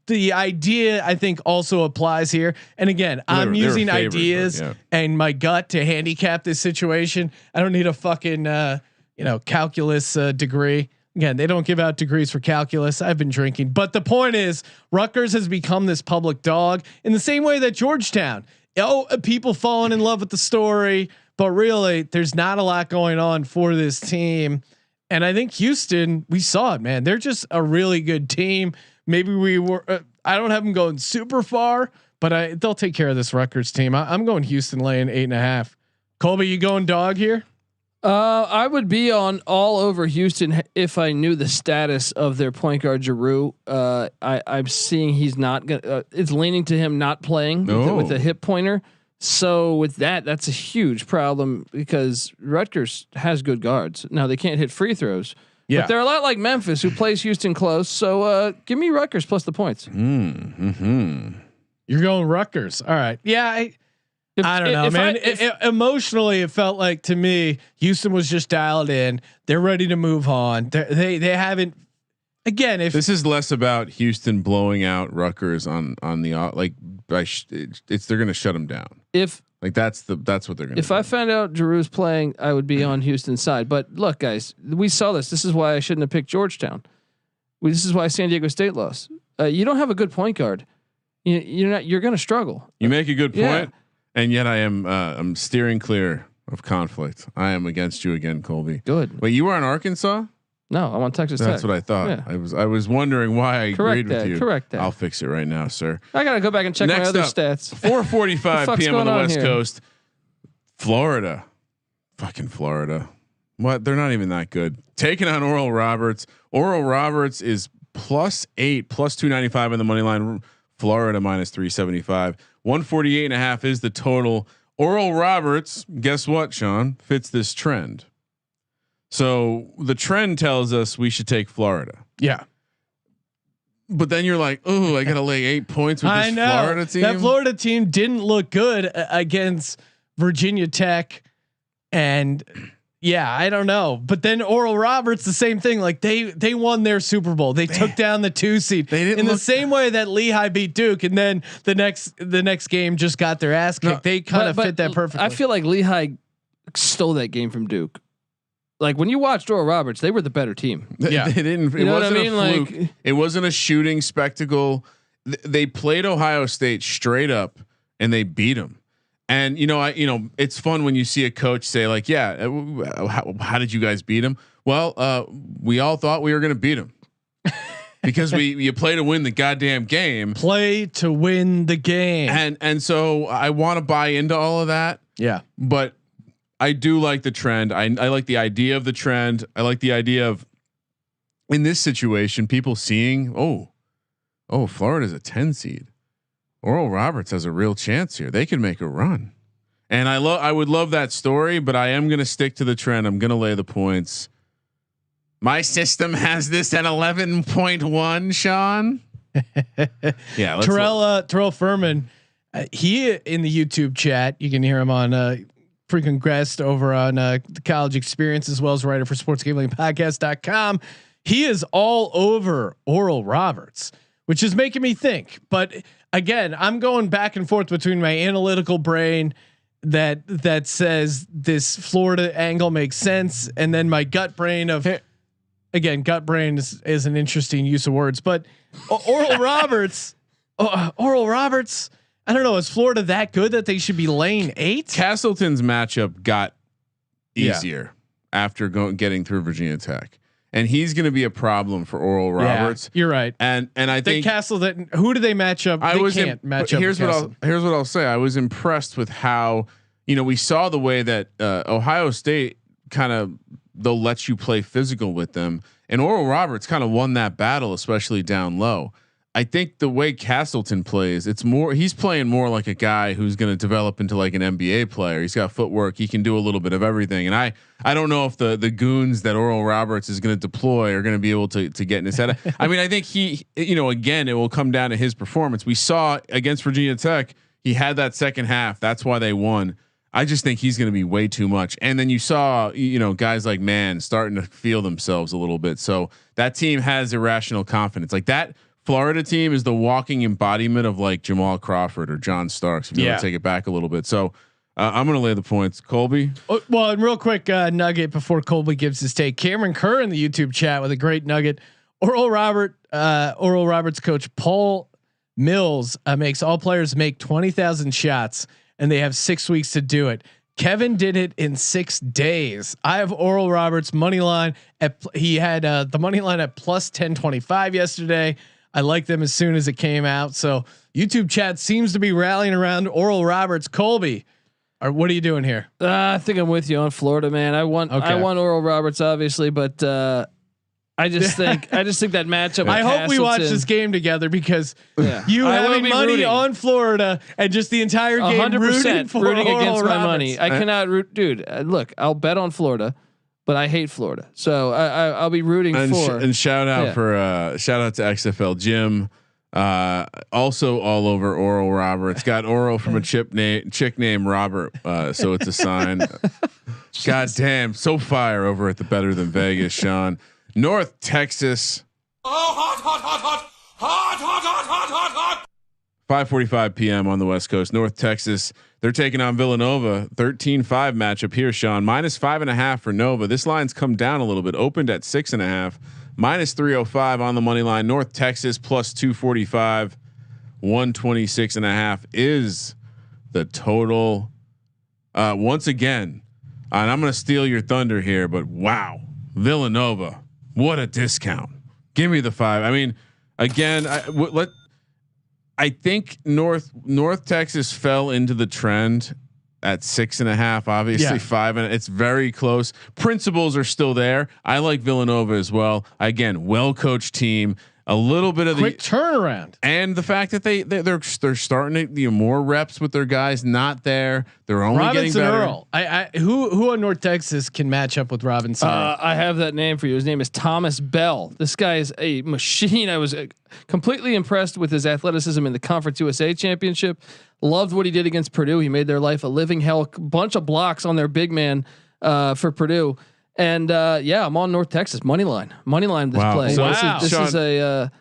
the idea I think also applies here. And again, I'm using ideas and my gut to handicap this situation. I don't need a fucking calculus degree. Again, they don't give out degrees for calculus. I've been drinking, but the point is, Rutgers has become this public dog in the same way that Georgetown. People falling in love with the story, but really, there's not a lot going on for this team. And I think Houston, we saw it, man. They're just a really good team. Maybe we were. I don't have them going super far, but they'll take care of this Rutgers team. I'm going Houston laying 8.5. Colby, you going dog here? I would be on all over Houston if I knew the status of their point guard Giroux. I'm seeing he's not gonna. It's leaning to him not playing with a hip pointer. So with that's a huge problem because Rutgers has good guards. Now they can't hit free throws. Yeah, but they're a lot like Memphis, who plays Houston close. So give me Rutgers plus the points. Mm-hmm. You're going Rutgers. All right. Yeah. I don't know, man. Emotionally, it felt like to me, Houston was just dialed in. They're ready to move on. They haven't. Again, if this is less about Houston blowing out Rutgers on the they're going to shut them down. If that's what they're going to. If I found out Giroux's playing, I would be on Houston's side. But look, guys, we saw this. This is why I shouldn't have picked Georgetown. This is why San Diego State lost. You don't have a good point guard. You're going to struggle. You make a good point. And yet I'm steering clear of conflict. I am against you again, Colby. Good. Wait, you were on Arkansas? No, I'm on Texas That's Tech. what I thought. Yeah. I was wondering why I agreed with you. Correct that. I'll fix it right now, sir. I gotta go back and check my other stats. 4:45 p.m. on the West here? Coast. Florida. Fucking Florida. What? They're not even that good. Taking on Oral Roberts. Oral Roberts is +8, +295 in the money line. Florida -375. 148.5 is the total. Oral Roberts, guess what, Sean? Fits this trend. So the trend tells us we should take Florida. Yeah. But then you're like, oh, I got to lay 8 points with this Florida team. That Florida team didn't look good against Virginia Tech. And yeah, I don't know. But then Oral Roberts, the same thing. Like they won their Super Bowl. They took down the 2 seed in the same way that Lehigh beat Duke. And then the next game just got their ass kicked. They kind of fit that perfectly. I feel like Lehigh stole that game from Duke. Like when you watched Oral Roberts, they were the better team. Yeah, they didn't. It wasn't a fluke. Like, it wasn't a shooting spectacle. They played Ohio State straight up, and they beat them. And it's fun when you see a coach say like, "Yeah, how did you guys beat them?" Well, we all thought we were going to beat them because you play to win the goddamn game. Play to win the game. And so I want to buy into all of that. Yeah, but I do like the trend. I like the idea of the trend. I like the idea of in this situation, people seeing, oh, Florida's a 10 seed. Oral Roberts has a real chance here. They can make a run. And I would love that story, but I am going to stick to the trend. I'm going to lay the points. My system has this at 11.1, Sean. Yeah. Terrell Furman, he in the YouTube chat, you can hear him on, frequent guest over on the College Experience, as well as writer for sportsgamblingpodcast.com. He is all over Oral Roberts, which is making me think. But again, I'm going back and forth between my analytical brain that says this Florida angle makes sense, and then my gut brain of, again, gut brain is an interesting use of words. But Oral Roberts. I don't know. Is Florida that good that they should be laying 8? Castleton's matchup got easier after getting through Virginia Tech, and he's going to be a problem for Oral Roberts. You're right. And I think Castleton. Who do they match up? Can't match up. Here's what I'll say. I was impressed with how we saw the way that Ohio State they'll let you play physical with them, and Oral Roberts kind of won that battle, especially down low. I think the way Castleton plays, he's playing more like a guy who's going to develop into like an NBA player. He's got footwork. He can do a little bit of everything. And I don't know if the goons that Oral Roberts is going to deploy are going to be able to get in his head. I mean, I think again, it will come down to his performance. We saw against Virginia Tech, he had that second half. That's why they won. I just think he's going to be way too much. And then you saw, guys like Man starting to feel themselves a little bit. So that team has irrational confidence. Like that Florida team is the walking embodiment of like Jamal Crawford or John Starks. If you want to take it back a little bit. So I'm going to lay the points. Colby. Well, and real quick nugget before Colby gives his take. Cameron Kerr in the YouTube chat with a great nugget. Oral Roberts coach Paul Mills makes all players make 20,000 shots. And they have 6 weeks to do it. Kevin did it in 6 days. I have Oral Roberts money line he had the money line at plus 1025 yesterday. I liked them as soon as it came out. So YouTube chat seems to be rallying around Oral Roberts. Colby, what are you doing here? I think I'm with you on Florida, man. I want Oral Roberts obviously, but I just think that matchup. I hope we watch this game together because you having money rooting on Florida and just the entire game 100% rooting against my money. I cannot root, dude. Look, I'll bet on Florida, but I hate Florida, so I'll be rooting for. And shout out to XFL Jim. Also all over Oral Roberts. Got Oral from a chick named Robert. So it's a sign. God damn, so fire over at the Better Than Vegas, Sean. North Texas. Oh, hot. 5:45 p.m. on the West Coast. North Texas. They're taking on Villanova. 13-5 matchup here, Sean. -5.5 for Nova. This line's come down a little bit. Opened at 6.5. -305 on the money line. North Texas +245. 126.5 is the total. Once again, and I'm going to steal your thunder here, but wow, Villanova. What a discount. Give me the 5. I mean, again, I think North Texas fell into the trend at 6.5, obviously 5, and it's very close. Principles are still there. I like Villanova as well. Again, well-coached team, a little bit of quick turnaround, and the fact that they're starting to more reps with their guys not there. They're only Robinson getting better. Earl. Who on North Texas can match up with Robinson? I have that name for you. His name is Thomas Bell. This guy is a machine. I was completely impressed with his athleticism in the Conference USA Championship. Loved what he did against Purdue. He made their life a living hell. Bunch of blocks on their big man for Purdue. And I'm on North Texas money line this play. So this is a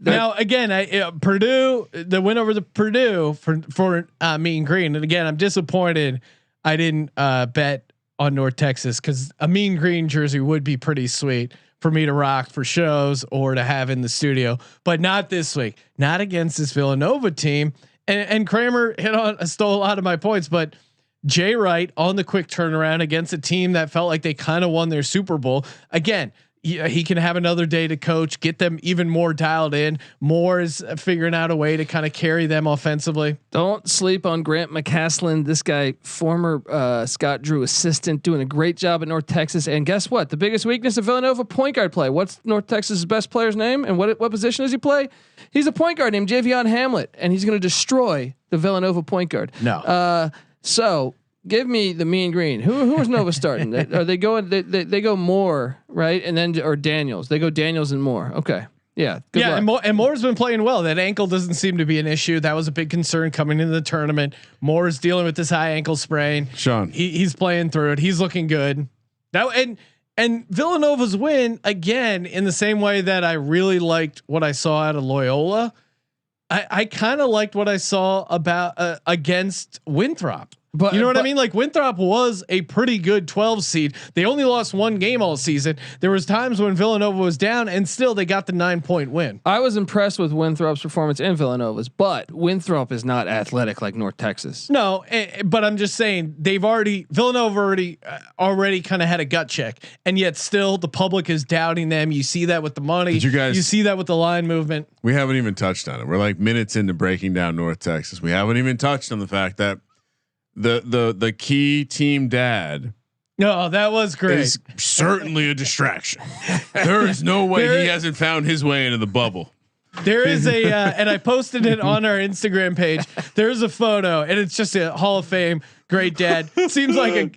now again, Purdue, the win over the Purdue for Mean Green. And again, I'm disappointed I didn't bet on North Texas because a Mean Green jersey would be pretty sweet for me to rock for shows or to have in the studio, but not this week, not against this Villanova team. And Kramer stole a lot of my points, but Jay Wright on the quick turnaround against a team that felt like they kind of won their Super Bowl. Again, he can have another day to coach, get them even more dialed in. Moore is figuring out a way to kind of carry them offensively. Don't sleep on Grant McCaslin. This guy, former Scott Drew assistant, doing a great job at North Texas. And guess what? The biggest weakness of Villanova, point guard play. What's North Texas' best player's name? And what position does he play? He's a point guard named Javion Hamlet, and he's going to destroy the Villanova point guard. No. So give me the Mean Green. Who is Nova starting? Are they going? They go Moore, right? And then or Daniels. They go Daniels and Moore. Okay. Yeah. Good luck. And Moore's been playing well. That ankle doesn't seem to be an issue. That was a big concern coming into the tournament. Moore's dealing with this high ankle sprain. Sean, he's playing through it. He's looking good. And Villanova's win again in the same way that I really liked what I saw out of Loyola. I kind of liked what I saw about against Winthrop. But you know what I mean? Like Winthrop was a pretty good 12 seed. They only lost one game all season. There was times when Villanova was down and still they got the 9-point win. I was impressed with Winthrop's performance and Villanova's, but Winthrop is not athletic like North Texas. No, but I'm just saying Villanova already kind of had a gut check, and yet still the public is doubting them. You see that with the money. You see that with the line movement. We haven't even touched on it. We're like minutes into breaking down North Texas. We haven't even touched on the fact that the key team dad. No, that was great. Is certainly a distraction. There is no way he hasn't found his way into the bubble. There is a, and I posted it on our Instagram page. There's a photo, and it's just a Hall of Fame great dad. Seems like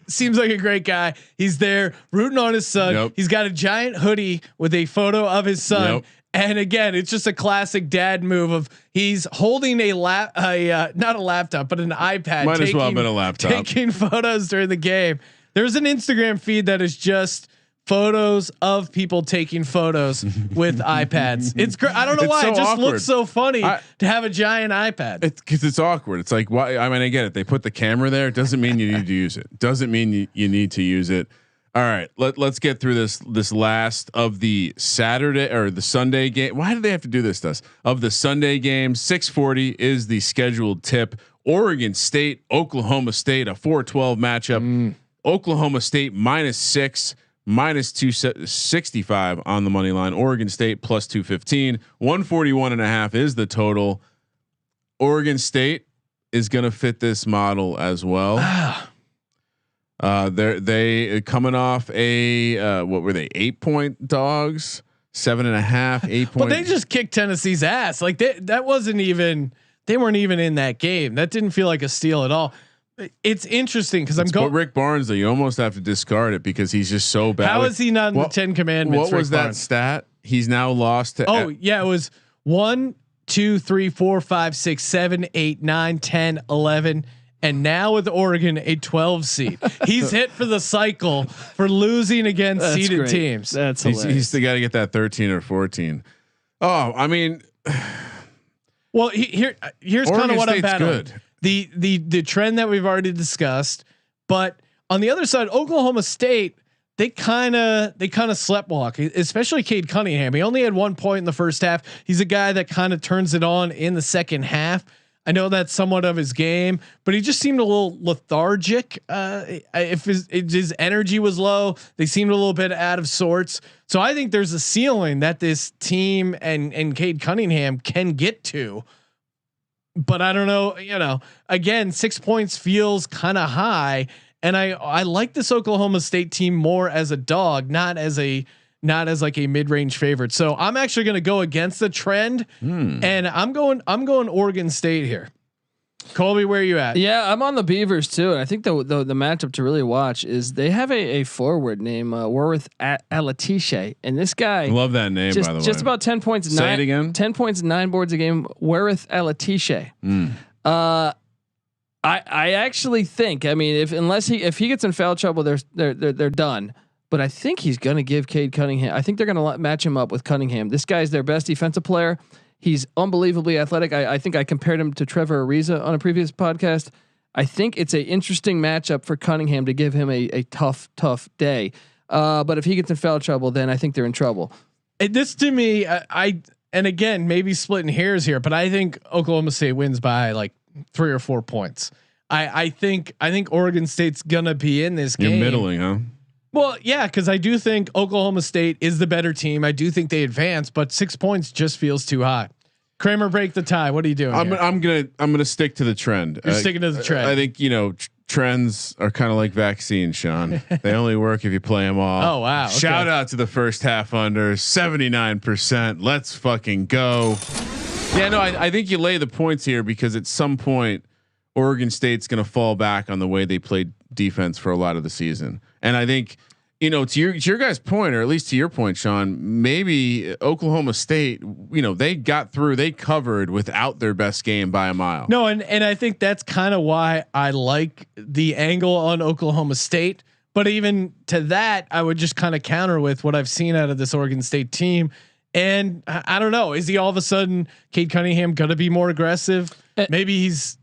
a great guy. He's there rooting on his son. Yep. He's got a giant hoodie with a photo of his son. Yep. And again, it's just a classic dad move of he's holding not a laptop, but an iPad. Might as well have been a laptop. Taking photos during the game. There's an Instagram feed that is just photos of people taking photos with iPads. It's great. I don't know It's why so it just awkward. looks so funny to have a giant iPad. It's because it's awkward. It's like, why? I mean, I get it. They put the camera there. It doesn't mean you need to use it. Doesn't mean you need to use it. All right, let's get through this last of the Saturday or the Sunday game. Why do they have to do this to us? Of the Sunday game, 6:40 is the scheduled tip. Oregon State, Oklahoma State, a 4-12 matchup. Oklahoma State -6, -265 on the money line. Oregon State +215. 141.5 is the total. Oregon State is going to fit this model as well. They coming off a what were they 8-point dogs, 7.5, 8 point. But they just kicked Tennessee's ass. Like that wasn't even. They weren't even in that game. That didn't feel like a steal at all. It's interesting because I'm going. Rick Barnes though, you almost have to discard it because he's just so bad. How is he not in the 10 Commandments? What was Rick that Barnes? stat? He's now lost to. Oh yeah, it was 1, 2, 3, 4, 5, 6, 7, 8, 9, 10, 11. And now with Oregon, a 12 seed. He's hit for the cycle for losing against seeded great. teams. That's he's still got to get that 13 or 14. Oh, I mean, well, here's kind of what I'm battling. Good. The trend that we've already discussed, but on the other side, Oklahoma State, they kind of sleptwalk, especially Cade Cunningham. He only had 1 point in the first half. He's a guy that kind of turns it on in the second half. I know that's somewhat of his game, but he just seemed a little lethargic. If his energy was low, they seemed a little bit out of sorts. So I think there's a ceiling that this team and Cade Cunningham can get to. But I don't know, again, 6 points feels kind of high. And I like this Oklahoma State team more as a dog, not as like a mid-range favorite. So I'm actually going to go against the trend, and I'm going Oregon State here. Colby, where are you at? Yeah, I'm on the Beavers too, and I think the matchup to really watch is they have a forward named Warith Alatishe, and this guy, love that name by the way. Just about 10 points. Say it again. 10 points, 9 boards a game. Warith Alatishe. I actually think, I mean, if he gets in foul trouble, they're done. But I think he's going to give Cade Cunningham. I think they're going to match him up with Cunningham. This guy's their best defensive player. He's unbelievably athletic. I think I compared him to Trevor Ariza on a previous podcast. I think it's an interesting matchup for Cunningham to give him a tough day. But if he gets in foul trouble, then I think they're in trouble. This to me, and again, maybe splitting hairs here, but I think Oklahoma State wins by like 3 or 4 points. I think Oregon State's gonna be in this game. You're middling, huh? Well, yeah, because I do think Oklahoma State is the better team. I do think they advance, but 6 points just feels too high. Kramer, break the tie. What are you doing? I'm gonna stick to the trend. You're sticking to the trend. I think trends are kind of like vaccines, Sean. They only work if you play them all. Oh wow! Okay. Shout out to the first half under 79%. Let's fucking go. Yeah, no, I think you lay the points here because at some point Oregon State's going to fall back on the way they played defense for a lot of the season, and I think. To your guys' point, or at least to your point, Sean, maybe Oklahoma State, they got through, they covered without their best game by a mile. No, and I think that's kind of why I like the angle on Oklahoma State. But even to that, I would just kind of counter with what I've seen out of this Oregon State team. And I don't know, is he all of a sudden Cade Cunningham going to be more aggressive? Maybe he's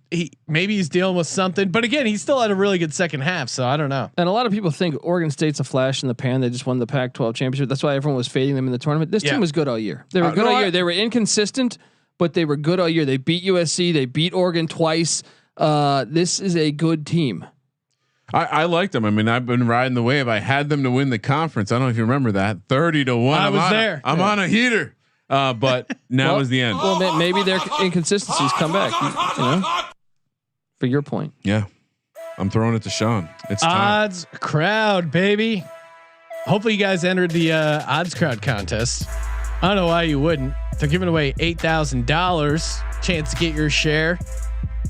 dealing with something, but again, he still had a really good second half. So I don't know. And a lot of people think Oregon State's a flash in the pan. They just won the Pac-12 championship. That's why everyone was fading them in the tournament. This team was good all year. They were good all year. They were inconsistent, but they were good all year. They beat USC. They beat Oregon twice. This is a good team. I liked them. I mean, I've been riding the wave. I had them to win the conference. I don't know if you remember that 30-1. I was there. I'm on a heater. But now is the end. Well, maybe their inconsistencies come back. For your point. Yeah, I'm throwing it to Sean. It's time. Odds crowd, baby. Hopefully, you guys entered the odds crowd contest I don't know why you wouldn't. They're giving away $8,000 chance to get your share.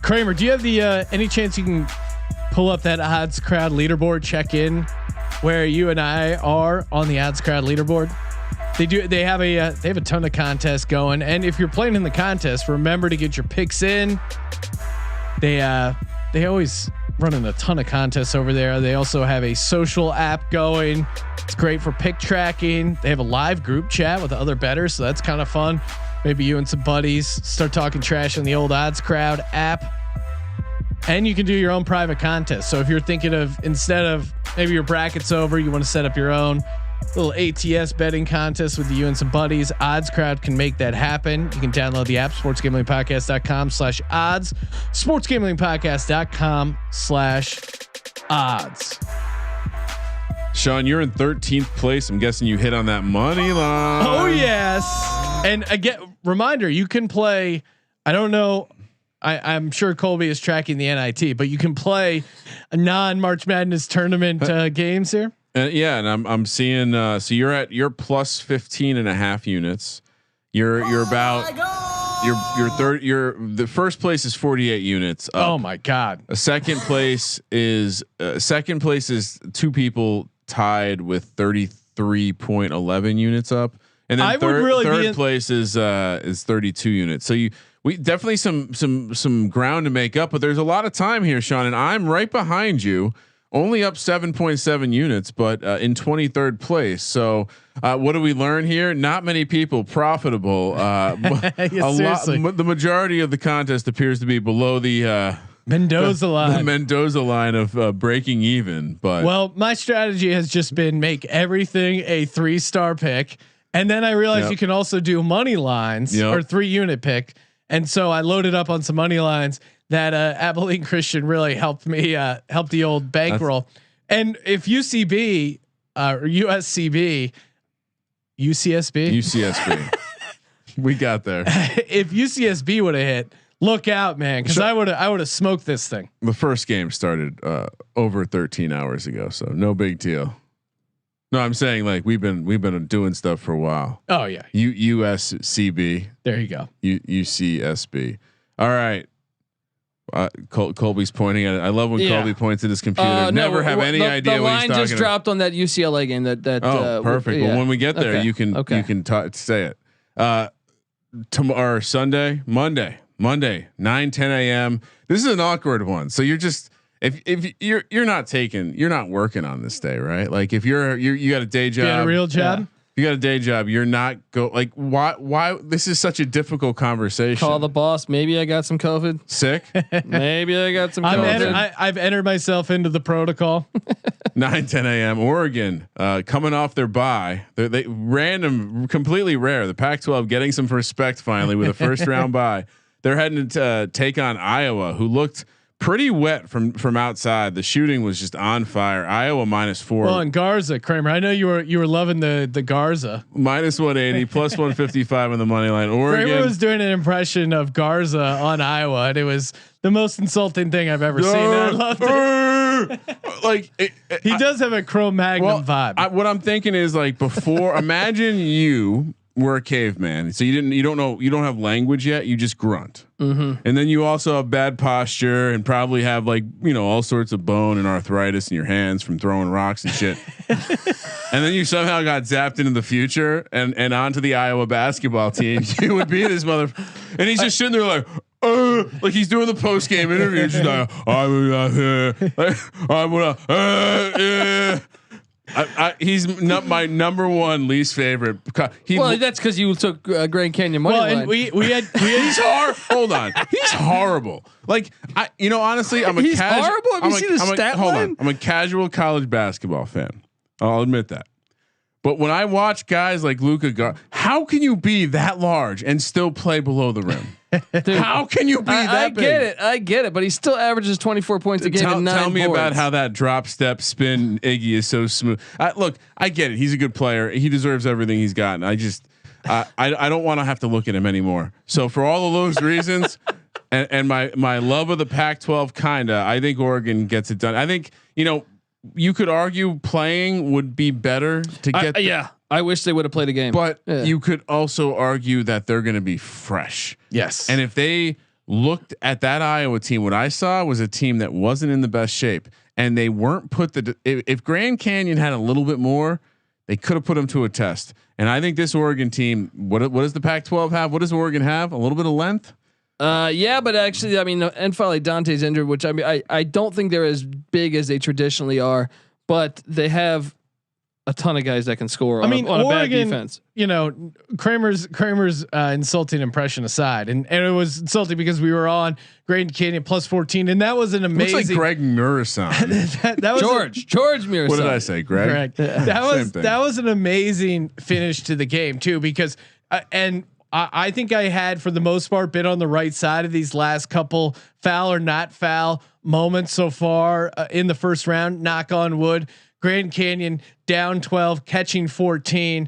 Kramer, do you have the any chance you can pull up that Odds Crowd leaderboard, check in where you and I are on the Odds Crowd leaderboard? They have a ton of contests going, and if you're playing in the contest, remember to get your picks in. They always running a ton of contests over there. They also have a social app going. It's great for pick tracking. They have a live group chat with other bettors, so that's kind of fun. Maybe you and some buddies start talking trash on the old Odds Crowd app. And you can do your own private contest. So if you're thinking of, instead of maybe your bracket's over, you want to set up your own little ATS betting contest with you and some buddies, Odds Crowd can make that happen. You can download the app, sportsgamblingpodcast.com/odds, sportsgamblingpodcast.com/odds. Sean, you're in 13th place. I'm guessing you hit on that money line. Oh yes. And again, reminder, you can play, I don't know, I'm sure Colby is tracking the NIT, but you can play a non-March Madness tournament games here. Yeah, and I'm seeing. So you're plus 15.5 units. You're about your third. The first place is 48 units. Up. Oh my God! Second place is two people tied with 33.11 units up, and then third place is 32 units. So we definitely some ground to make up, but there's a lot of time here, Sean, and I'm right behind you. Only up 7.7 units, but in 23rd place. So what do we learn here? Not many people profitable. The majority of the contest appears to be below the Mendoza line. The Mendoza line of breaking even. But well, my strategy has just been make everything a 3-star pick, and then I realized you can also do money lines or 3-unit pick, and so I loaded up on some money lines. That Abilene Christian really helped me help the old bankroll. And if UCB or USCB, UCSB, we got there. If UCSB would have hit, look out, man, because I would have smoked this thing. The first game started over 13 hours ago, so no big deal. No, I'm saying like we've been doing stuff for a while. Oh yeah, USCB. There you go. UCSB. All right. Colby's pointing at it. I love when Colby points at his computer. Never have any idea what he's talking about. The line just dropped on that UCLA game. Perfect. Well, when we get there, you can say it. Tomorrow, Sunday, Monday, 9-10 a.m. This is an awkward one. So you're just if you're not working on this day, right? Like if you got a day job, you got a real job. Yeah. You got a day job. You're not why this is such a difficult conversation. Call the boss. Maybe I got some COVID. Sick. Maybe I got some COVID. I've entered myself into the protocol. 9-10 a.m. Oregon coming off their bye. They completely rare. The Pac-12 getting some respect finally with a first round bye. They're heading to take on Iowa, who looked pretty wet from outside. The shooting was just on fire. Iowa -4. Well, and Garza, Kramer, I know you were loving the Garza -180 plus 155 on the money line. Oregon. Kramer was doing an impression of Garza on Iowa, and it was the most insulting thing I've ever seen. I loved it. He does have a Cro-Magnon vibe. What I'm thinking is like before. Imagine you were a caveman, so you don't have language yet. You just grunt, and then you also have bad posture and probably have all sorts of bone and arthritis in your hands from throwing rocks and shit. And then you somehow got zapped into the future and onto the Iowa basketball team. You would be this mother, and he's just sitting there like he's doing the post game interview. Just like he's not my number one least favorite. That's because you took Grand Canyon money line. And we had he's horrible. Hold on, he's horrible. Honestly, I'm a he's horrible. Have you seen his stat line? I'm a casual college basketball fan. I'll admit that. But when I watch guys like Luka, how can you be that large and still play below the rim? Dude, how can you be that big? I get it, but he still averages 24 points a game. Tell me about how that drop step spin Iggy is so smooth. Look, I get it. He's a good player. He deserves everything he's gotten. I don't want to have to look at him anymore. So for all of those reasons, and my love of the Pac-12, I think Oregon gets it done. I think you could argue playing would be better to get. I wish they would have played a game. But you could also argue that they're going to be fresh. Yes. And if they looked at that Iowa team, what I saw was a team that wasn't in the best shape, and they weren't put if Grand Canyon had a little bit more, they could have put them to a test. And I think this Oregon team, what does the Pac-12 have? What does Oregon have? A little bit of length? Yeah, but actually, I mean, and finally Dante's injured, which I mean, I don't think they're as big as they traditionally are, but they have a ton of guys that can score. On a Oregon, bad defense. You know, Kramer's insulting impression aside, and it was insulting because we were on Grand Canyon plus 14, and that was an amazing. Looks like Greg Murison. that was George Murison. What did I say, Greg? That was an amazing finish to the game too, because I think I had for the most part been on the right side of these last couple foul or not foul moments so far in the first round. Knock on wood. Grand Canyon down 12, catching 14.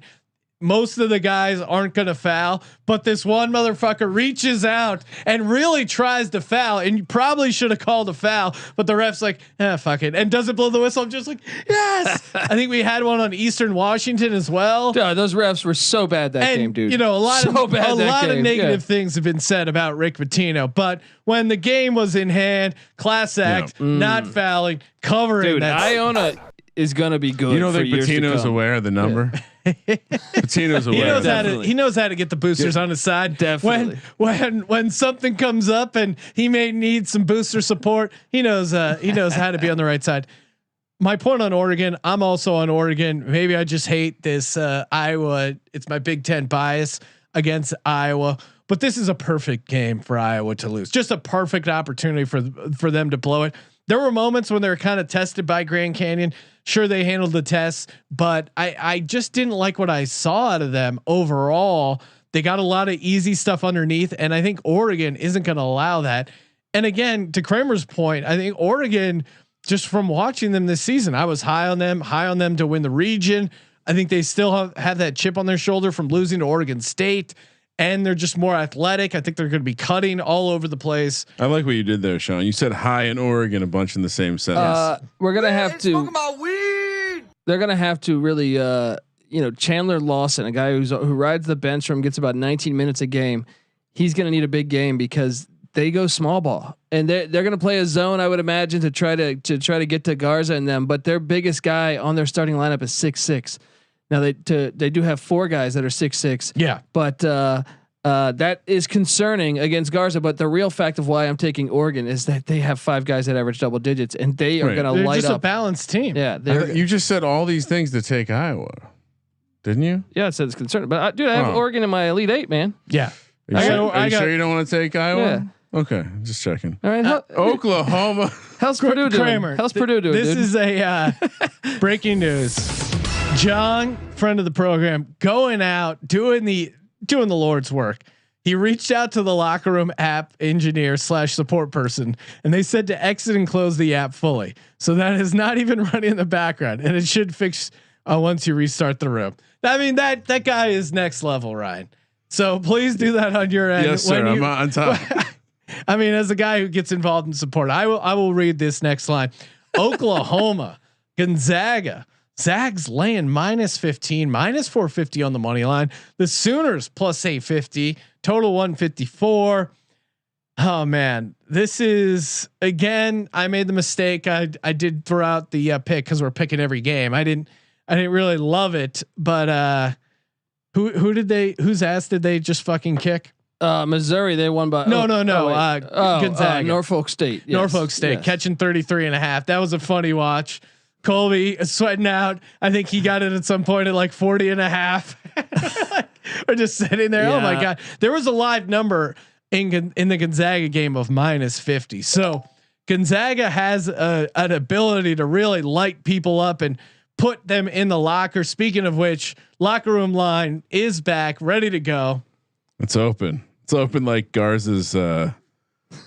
Most of the guys aren't going to foul, but this one motherfucker reaches out and really tries to foul, and you probably should have called a foul, but the ref's like, fuck it, and doesn't blow the whistle. I'm just like, yes. I think we had one on Eastern Washington as well. Dude, those refs were so bad that game, dude. You know, a lot of negative things have been said about Rick Pitino, but when the game was in hand, class act, not fouling, covering. Dude, Iona is gonna be good. You don't think Patino's aware of the number? Patino's aware. He knows how to get the boosters on his side. Definitely. When something comes up and he may need some booster support, he knows how to be on the right side. My point on Oregon, I'm also on Oregon. Maybe I just hate this Iowa. It's my Big Ten bias against Iowa, but this is a perfect game for Iowa to lose. Just a perfect opportunity for them to blow it. There were moments when they were kind of tested by Grand Canyon. Sure, they handled the test, but I just didn't like what I saw out of them overall. They got a lot of easy stuff underneath, and I think Oregon isn't going to allow that. And again, to Kramer's point, I think Oregon, just from watching them this season, I was high on them to win the region. I think they still have that chip on their shoulder from losing to Oregon State. And they're just more athletic. I think they're going to be cutting all over the place. I like what you did there, Sean. You said high in Oregon a bunch in the same sentence. We're gonna have to. About weed. They're gonna have to really, Chandler Lawson, a guy who rides the bench from, gets about 19 minutes a game. He's gonna need a big game because they go small ball, and they're gonna play a zone, I would imagine, to try to get to Garza and them. But their biggest guy on their starting lineup is 6'6". Now they do have 4 guys that are 6'6". Yeah, but that is concerning against Garza. But the real fact of why I'm taking Oregon is that they have 5 guys that average double digits, and they are going to light just up. A balanced team. Yeah, you just said all these things to take Iowa, didn't you? Yeah, it says it's concerning. But I have Oregon in my Elite 8, man. Yeah. Are you sure you don't want to take Iowa? Yeah. Okay, just checking. All right, Oklahoma. How's Purdue doing? Kramer, How's Purdue doing? This dude? is a breaking news. John, friend of the program, going out doing the Lord's work. He reached out to the locker room app engineer / support person, and they said to exit and close the app fully. So that is not even running in the background, and it should fix once you restart the room. I mean, that guy is next level, Ryan. So please do that on your end. Yes, sir. I'm on top. I mean, as a guy who gets involved in support, I will read this next line. Oklahoma, Gonzaga. Zags laying -15, -450 on the money line. The Sooners +850, total 154. Oh man, this is and I made the mistake. I did throw out the pick because we're picking every game. I didn't really love it, but whose ass did they just fucking kick? Missouri, they won by no. Gonzaga, Norfolk State. Yes. Norfolk State catching 33.5. That was a funny watch. Colby sweating out. I think he got it at some point at like 40.5. We're just sitting there. Yeah. Oh my God. There was a live number in the Gonzaga game of -50. So Gonzaga has an ability to really light people up and put them in the locker. Speaking of which, locker room line is back, ready to go. It's open. It's open like Garza's, I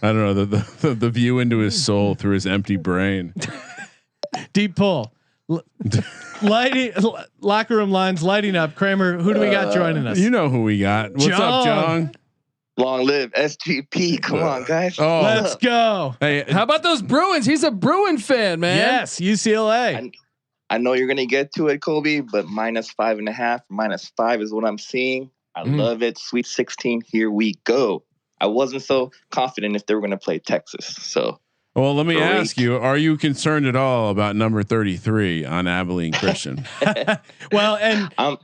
don't know, the view into his soul through his empty brain. Deep pull, lighting locker room lines lighting up. Kramer, who do we got joining us? You know who we got. What's up, John? Long live SGP. Come on, guys. Oh, let's go. Hey, how about those Bruins? He's a Bruin fan, man. Yes, UCLA. I know you're gonna get to it, Kobe, but -5.5, -5 is what I'm seeing. I love it. Sweet 16, here we go. I wasn't so confident if they were gonna play Texas. So, well, let me ask you: are you concerned at all about number 33 on Abilene Christian? Well, and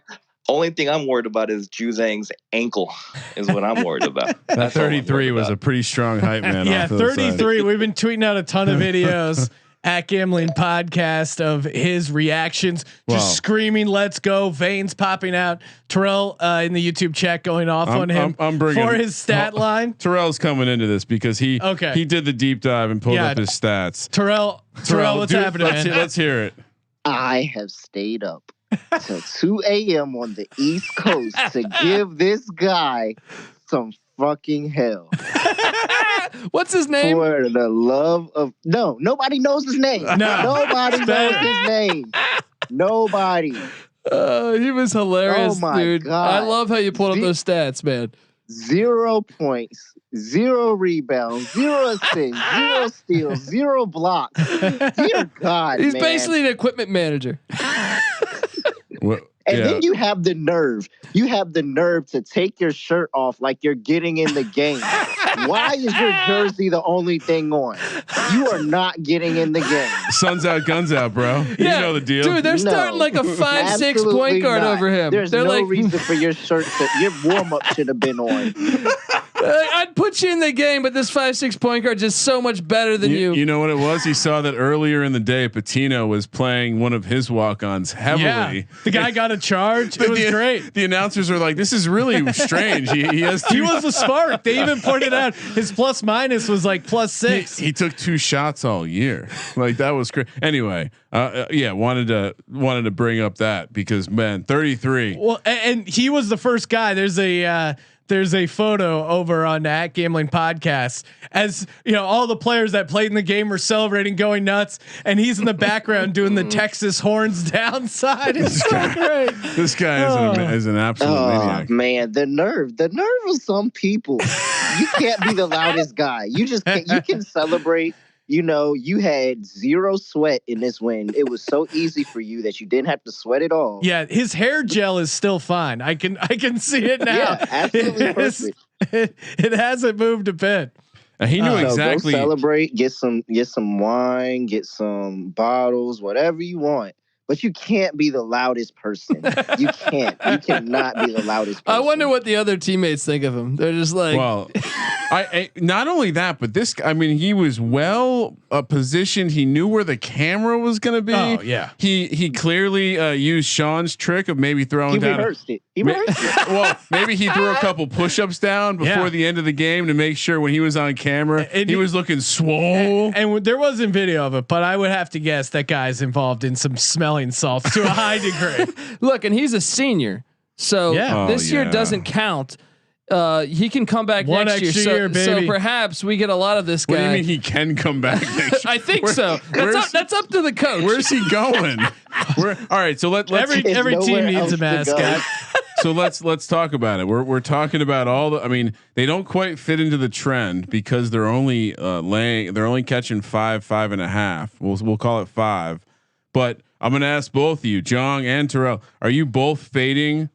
only thing I'm worried about is Juzang's ankle. Is what I'm worried about. That 33 was a pretty strong hype man. yeah, off to the side. 33. We've been tweeting out a ton of videos at Gambling Podcast of his reactions, just screaming, "Let's go!" Veins popping out. Terrell in the YouTube chat going off on him I'm bringing, for his stat line. Terrell's coming into this because he did the deep dive and pulled up his stats. Terrell, what's happening? Let's hear it. I have stayed up till 2 a.m. on the East Coast to give this guy some fucking hell. What's his name? For the love of nobody knows his name. No. Nobody knows his name. Nobody. He was hilarious, Oh my dude. God. I love how you pulled up those stats, man. 0 points, 0 rebounds, 0 assists, 0 steals, 0 blocks. Dear God, He's man. basically an equipment manager. And then you have the nerve. You have the nerve to take your shirt off like you're getting in the game. Why is your jersey the only thing on? You are not getting in the game. Sun's out, guns out, bro. You know the deal. Dude, they're starting like a 5'6" point guard over him. There's they're no like, reason for your shirt to, your warm-up should have been on. I'd put you in the game, but this 5'6" point guard just so much better than you. You know what it was? He saw that earlier in the day, Patino was playing one of his walk-ons heavily. Yeah, the guy got a charge. It was great. The announcers are like, "This is really strange." He has. He was a spark. They even pointed out his plus minus was like +6. He took 2 shots all year. Like that was great. Anyway, wanted to bring up that because man, 33. Well, and he was the first guy. There's a photo over on at Gambling Podcast, as you know, all the players that played in the game were celebrating, going nuts, and he's in the background doing the Texas horns downside. It's so great. This guy is an absolute maniac. Man, the nerve of some people. You can't be the loudest guy. You just can't. You can celebrate. You know, you had 0 sweat in this win. It was so easy for you that you didn't have to sweat at all. Yeah, his hair gel is still fine. I can see it now. Yeah, absolutely perfect. It hasn't moved a bit. And he knew exactly. So go celebrate. Get some wine. Get some bottles. Whatever you want. But you can't be the loudest person. You can't. You cannot be the loudest person. I wonder what the other teammates think of him. They're just like, well, I not only that, but this. I mean, he was well positioned. He knew where the camera was going to be. Oh yeah. He clearly used Sean's trick of maybe throwing down. He rehearsed it. Well, maybe he threw a couple push-ups down before the end of the game to make sure when he was on camera, he was looking swole. And there wasn't video of it, but I would have to guess that guy's involved in some smelling salts to a high degree. Look, and he's a senior, so this year doesn't count. He can come back next year. So perhaps we get a lot of this guy. What do you mean he can come back next year? I think so. That's up to the coach. Where's he going? All right, so let's every team needs a mascot. So let's talk about it. We're talking about all the. I mean, they don't quite fit into the trend because they're only they're only catching 5.5. We'll call it 5. But I'm going to ask both of you, Jong and Terrell, are you both fading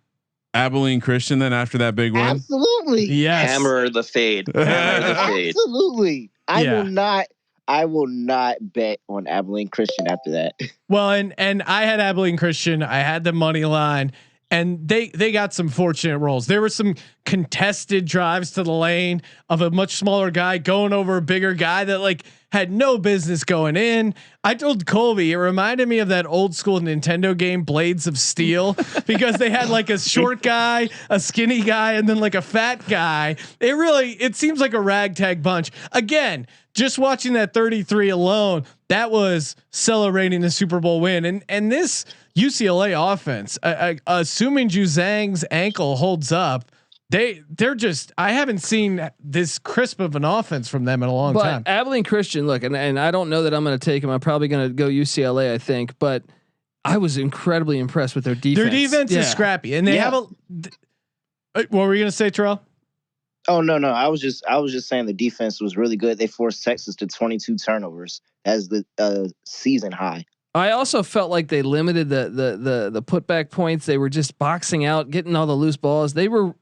Abilene Christian then after that big win? Absolutely. Yes. Hammer the fade. Hammer the fade. Absolutely. I will not bet on Abilene Christian after that. Well, and I had Abilene Christian. I had the money line, and they got some fortunate rolls. There were some contested drives to the lane of a much smaller guy going over a bigger guy that like had no business going in. I told Colby, it reminded me of that old school Nintendo game Blades of Steel, because they had like a short guy, a skinny guy, and then like a fat guy. It seems like a ragtag bunch. Again, just watching that 33 alone, that was celebrating the Super Bowl win. And this UCLA offense, assuming Juzang's ankle holds up, they're just, I haven't seen this crisp of an offense from them in a long time. Abilene Christian, look, and I don't know that I'm going to take him. I'm probably going to go UCLA, I think, but I was incredibly impressed with their defense. Their defense is scrappy, and they have a. What were you going to say, Terrell? Oh no, I was just saying the defense was really good. They forced Texas to 22 turnovers as the season high. I also felt like they limited the putback points. They were just boxing out, getting all the loose balls. They were.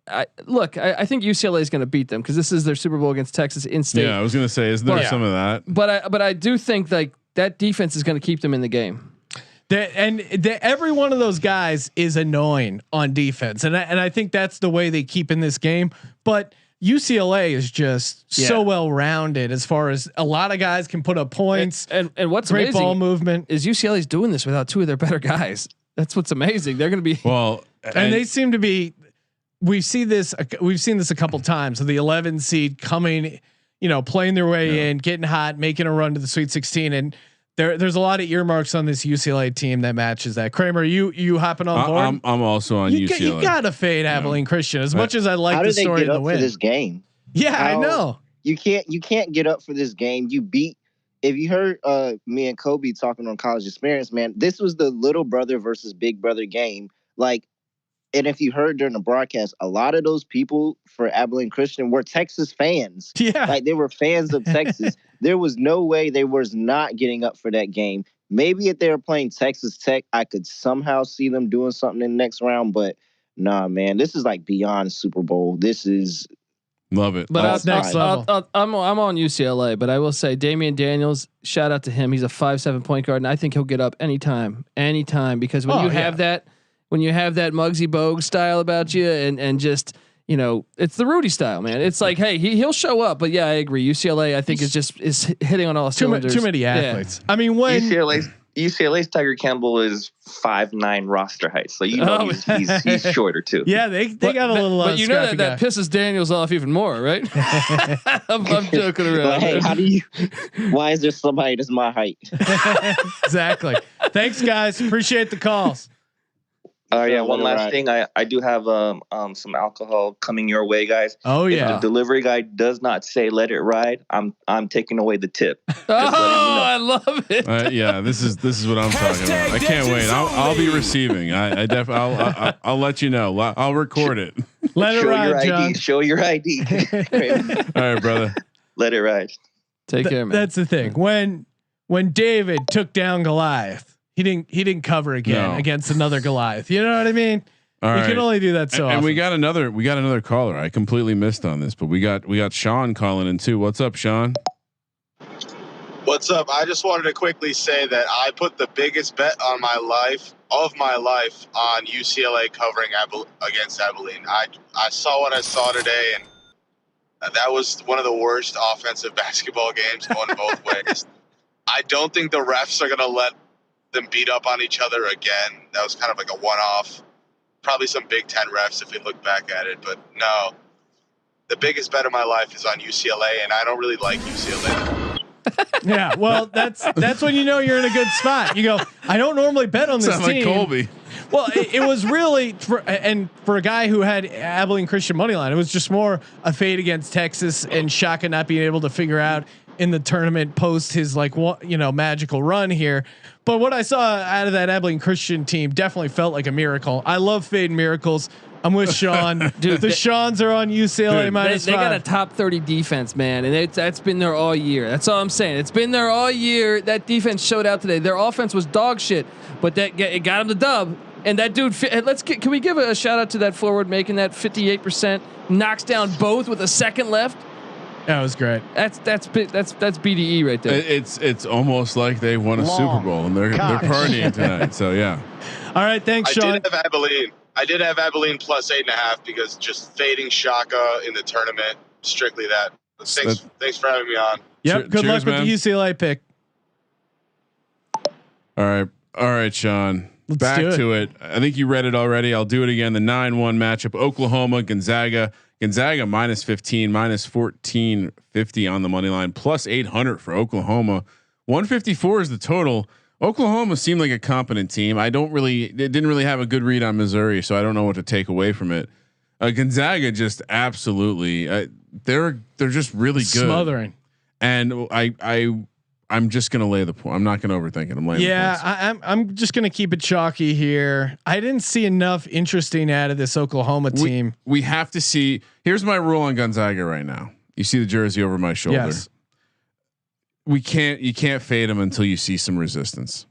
I think UCLA is going to beat them because this is their Super Bowl against Texas in state. Yeah, I was going to say, isn't there some of that? But I do think like that defense is going to keep them in the game. Every one of those guys is annoying on defense, and I think that's the way they keep in this game. But UCLA is just so well rounded as far as a lot of guys can put up points. And what's great amazing ball movement is UCLA's doing this without two of their better guys. That's what's amazing. They're going to be and they seem to be. We've seen this a couple times. So the 11 seed coming, playing their way in, getting hot, making a run to the Sweet 16, and there's a lot of earmarks on this UCLA team that matches that. Kramer, you hopping on board? I'm also on UCLA. You gotta fade Abilene Christian as much as I like the story of the win. For this game? Yeah, I know. You can't get up for this game. You beat. If you heard me and Kobe talking on College Experience, man, this was the little brother versus big brother game. Like, and if you heard during the broadcast, a lot of those people for Abilene Christian were Texas fans. Yeah. Like they were fans of Texas. There was no way they was not getting up for that game. Maybe if they were playing Texas Tech, I could somehow see them doing something in the next round. But nah, man, this is like beyond Super Bowl. This is love it. But next level. I'm on UCLA, but I will say Damian Daniels, shout out to him. He's a 5'7" point guard, and I think he'll get up anytime. Because when you have that Muggsy Bogues style about you, and just it's the Rudy style, man. It's like, hey, he'll show up. But yeah, I agree. UCLA, I think is hitting on all cylinders. Too many athletes. Yeah. I mean, when UCLA's Tiger Campbell is 5'9" roster height, so he's shorter too. Yeah, they got a little. But that pisses Daniels off even more, right? I'm joking around. Hey, why is there somebody that's my height? Exactly. Thanks, guys. Appreciate the calls. One last thing. I do have some alcohol coming your way, guys. Oh yeah. If the delivery guy does not say "let it ride," I'm taking away the tip. I love it. This is what I'm talking about. I can't wait. I'll be receiving. I'll let you know. I'll record it. Let it ride, John. Show your ID. All right, brother. Let it ride. Take care, man. That's the thing. When David took down Goliath, he didn't cover again against another Goliath. You know what I mean? You can only do that so often. And we got another caller. I completely missed on this, but we got Sean calling in too. What's up, Sean? What's up? I just wanted to quickly say that I put the biggest bet of my life on UCLA covering against Abilene. I saw what I saw today, and that was one of the worst offensive basketball games going both ways. I don't think the refs are going to let them beat up on each other again. That was kind of like a one-off. Probably some Big Ten refs if we look back at it, but no. The biggest bet of my life is on UCLA, and I don't really like UCLA. Yeah, well, that's when you know you're in a good spot. You go, I don't normally bet on this Sound team. like Colby. Well, it was really for a guy who had Abilene Christian money line, it was just more a fade against Texas and Shaka not being able to figure out in the tournament post his magical run here. But what I saw out of that Abilene Christian team definitely felt like a miracle. I love fading miracles. I'm with Sean. Dude, the Sean's are on UCLA minus they 5. got a top 30 defense, man, and that's been there all year. That's all I'm saying. It's been there all year. That defense showed out today. Their offense was dog shit, but it got him the dub. And that dude, can we give a shout out to that forward making that 58%, knocks down both with a second left. That was great. That's BDE right there. It's almost like they won a Super Bowl and they're partying tonight. So yeah. All right, thanks, Sean. I did have Abilene plus 8.5 because just fading Shaka in the tournament, strictly that. Thanks for having me on. Yep. Good luck with the UCLA pick. All right, Sean. Back to it. I think you read it already. I'll do it again. The 9-1 matchup: Oklahoma, Gonzaga. Gonzaga minus 15, minus 1450 on the money line, plus 800 for Oklahoma. 154 is the total. Oklahoma seemed like a competent team. It didn't really have a good read on Missouri, so I don't know what to take away from it. Gonzaga just absolutely, they're just really good. Smothering. And I'm just gonna lay the point. I'm not gonna overthink it. I'm laying. Yeah, I'm just gonna keep it chalky here. I didn't see enough interesting out of this Oklahoma team. We have to see. Here's my rule on Gonzaga right now. You see the jersey over my shoulder. Yes. You can't fade them until you see some resistance.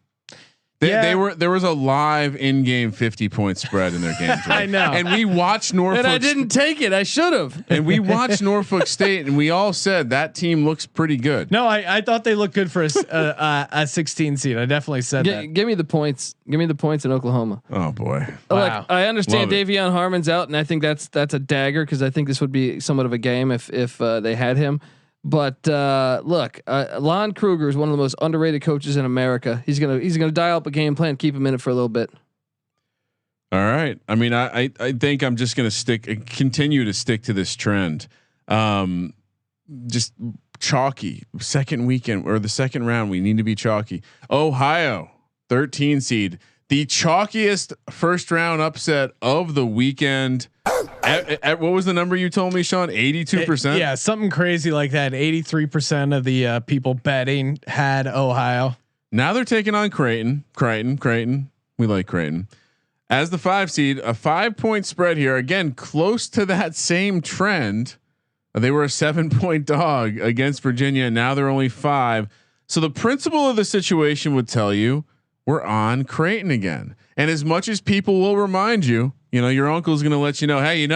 There was a live in-game 50-point spread in their game. I know. And we watched Norfolk. And I didn't take it. I should have. And we watched Norfolk State, and we all said that team looks pretty good. No, I thought they looked good for a 16 seed. I definitely said that. Give me the points. Give me the points in Oklahoma. Oh boy. Wow. Look, I understand Love it. Davion Harmon's out, and I think that's a dagger because I think this would be somewhat of a game if they had him. But look, Lon Kruger is one of the most underrated coaches in America. He's gonna dial up a game plan, keep him in it for a little bit. All right. I mean, I think I'm just going to continue to stick to this trend. Just chalky second weekend or the second round. We need to be chalky. Ohio 13 seed, the chalkiest first round upset of the weekend. What was the number you told me, Sean? 82%. Yeah, something crazy like that. 83% of the people betting had Ohio. Now they're taking on Creighton. We like Creighton as the 5 seed. A 5-point spread here. Again, close to that same trend. They were a 7-point dog against Virginia. And now they're only 5. So the principle of the situation would tell you we're on Creighton again. And as much as people will remind you, your uncle's going to let you know, hey,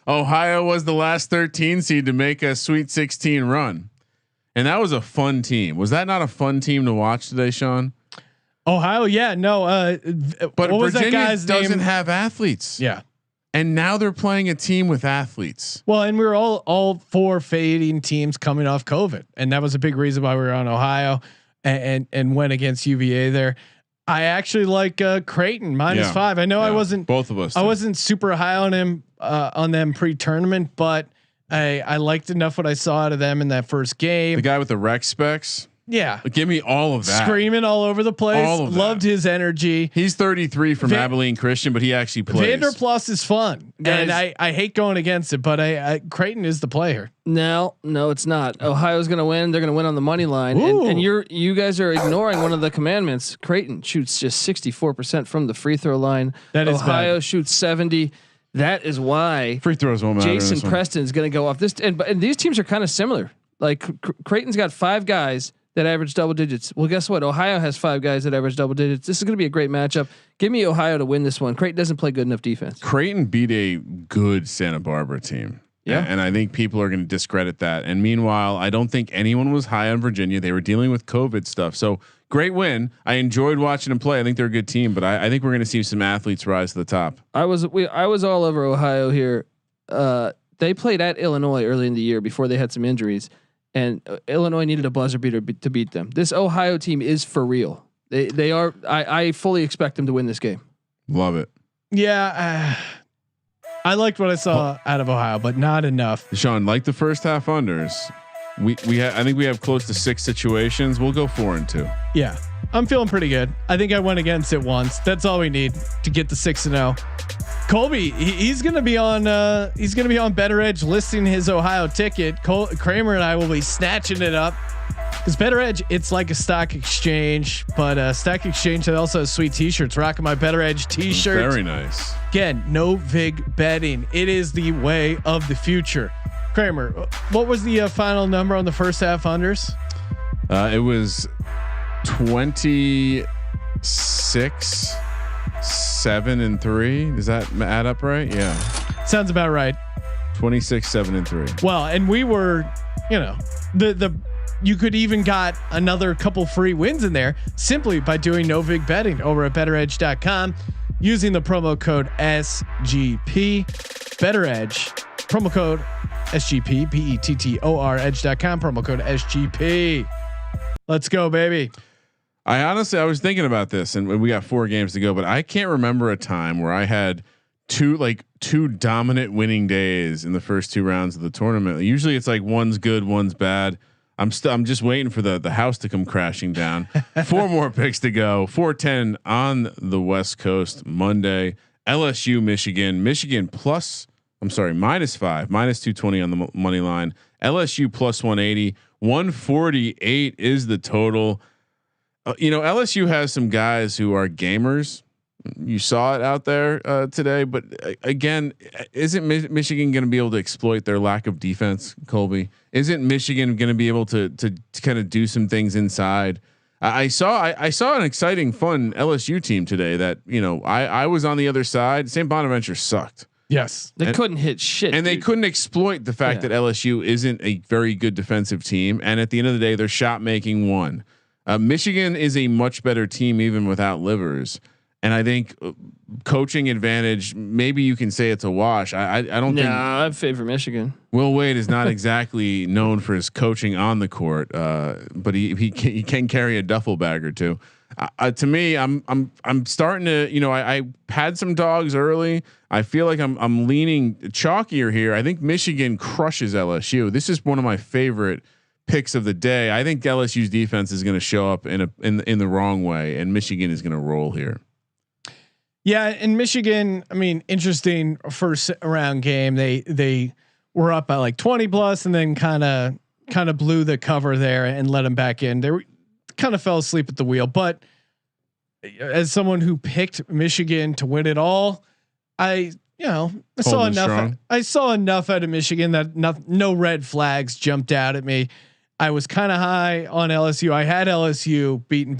Ohio was the last 13 seed to make a Sweet 16 run. And that was a fun team. Was that not a fun team to watch today, Sean? Ohio. Yeah, no. But what was Virginia that guy's doesn't name? have athletes. Yeah. And now they're playing a team with athletes. Well, and we were all 4 fading teams coming off COVID. And that was a big reason why we were on Ohio and went against UVA there. I actually like Creighton -5. I know I wasn't both of us. I wasn't super high on him on them pre-tournament, but I liked enough what I saw out of them in that first game. The guy with the rec specs. Yeah, Give me all of that. screaming all over the place. All of Loved that. his energy. He's 33 from Abilene Christian, but he actually plays. Vanderplas is fun, Guys. and I hate going against it, but Creighton is the player. No, it's not. Ohio's going to win. They're going to win on the money line, and you guys are ignoring one of the commandments. Creighton shoots just 64% from the free throw line. That is Ohio bad. shoots 70. That is why Free throws won't matter. Jason Preston's going to go off this. And these teams are kind of similar. Like Creighton's got 5 guys that average double digits. Well, guess what? Ohio has 5 guys that average double digits. This is going to be a great matchup. Give me Ohio to win this one. Creighton doesn't play good enough defense. Creighton beat a good Santa Barbara team. Yeah. And I think people are going to discredit that. And meanwhile, I don't think anyone was high on Virginia. They were dealing with COVID stuff. So great win. I enjoyed watching them play. I think they're a good team, but I think we're going to see some athletes rise to the top. I was all over Ohio here. They played at Illinois early in the year before they had some injuries, and Illinois needed a buzzer beater to beat them. This Ohio team is for real. They are. I fully expect them to win this game. Love it. Yeah, I liked what I saw out of Ohio, but not enough. Sean, like the first half unders, I think we have close to 6 situations. We'll go 4 and 2. Yeah, I'm feeling pretty good. I think I went against it once. That's all we need to get the 6-0. Colby, he's gonna be on. He's gonna be on Better Edge listing his Ohio ticket. Kramer and I will be snatching it up because Better Edge, it's like a stock exchange, but stock exchange that also has sweet T-shirts. Rocking my Better Edge T-shirt. Very nice. Again, no vig betting. It is the way of the future. Kramer, what was the final number on the first half unders? It was 26, 7 and 3. Does that add up right? Yeah. Sounds about right. 26, 7 and 3. Well, and we were, you could even got another couple free wins in there simply by doing no vig betting over at betteredge.com using the promo code SGP. Better Edge, promo code SGP, BETTOR edge.com, promo code SGP. Let's go, baby. I was thinking about this, and we got 4 games to go, but I can't remember a time where I had two dominant winning days in the first 2 rounds of the tournament. Usually it's like one's good, one's bad. I'm just waiting for the house to come crashing down. 4 more picks to go. 4:10 on the West Coast Monday. LSU, Michigan plus. I'm sorry, -5, -220 on the money line. LSU plus 180, 148 is the total. LSU has some guys who are gamers. You saw it out there today, but again, isn't Michigan going to be able to exploit their lack of defense, Colby? Isn't Michigan going to be able to kind of do some things inside? I saw an exciting, fun LSU team today. That I was on the other side. St. Bonaventure sucked. Yes, they couldn't hit shit, and they couldn't exploit the fact that LSU isn't a very good defensive team. And at the end of the day, their shot making won. Michigan is a much better team even without Livers. And I think coaching advantage, maybe you can say it's a wash. I don't think. I favor Michigan. Will Wade is not exactly known for his coaching on the court, but he can carry a duffel bag or two. To me, I'm starting to, I had some dogs early. I feel like I'm leaning chalkier here. I think Michigan crushes LSU. This is one of my favorite picks of the day. I think LSU's defense is going to show up in the wrong way, and Michigan is going to roll here. Yeah, in Michigan, I mean, interesting first round game. They were up by like 20 plus, and then kind of blew the cover there and let them back in. They kind of fell asleep at the wheel. But as someone who picked Michigan to win it all, I saw enough. I saw enough out of Michigan that no red flags jumped out at me. I was kind of high on LSU. I had LSU beating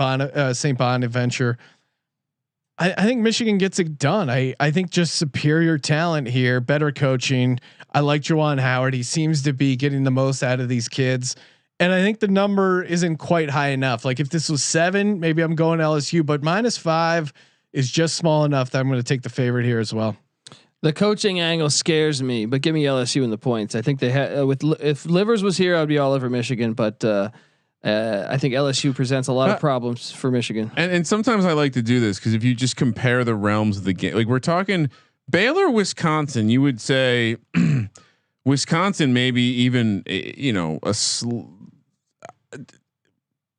St. Bonaventure. I think Michigan gets it done. I think just superior talent here, better coaching. I like Juwan Howard. He seems to be getting the most out of these kids. And I think the number isn't quite high enough. Like if this was 7, maybe I'm going LSU, but -5 is just small enough that I'm going to take the favorite here as well. The coaching angle scares me, but give me LSU in the points. I think they had if Livers was here, I'd be all over Michigan, but I think LSU presents a lot of problems for Michigan. And sometimes I like to do this because if you just compare the realms of the game, like we're talking Baylor, Wisconsin, you would say Wisconsin, maybe even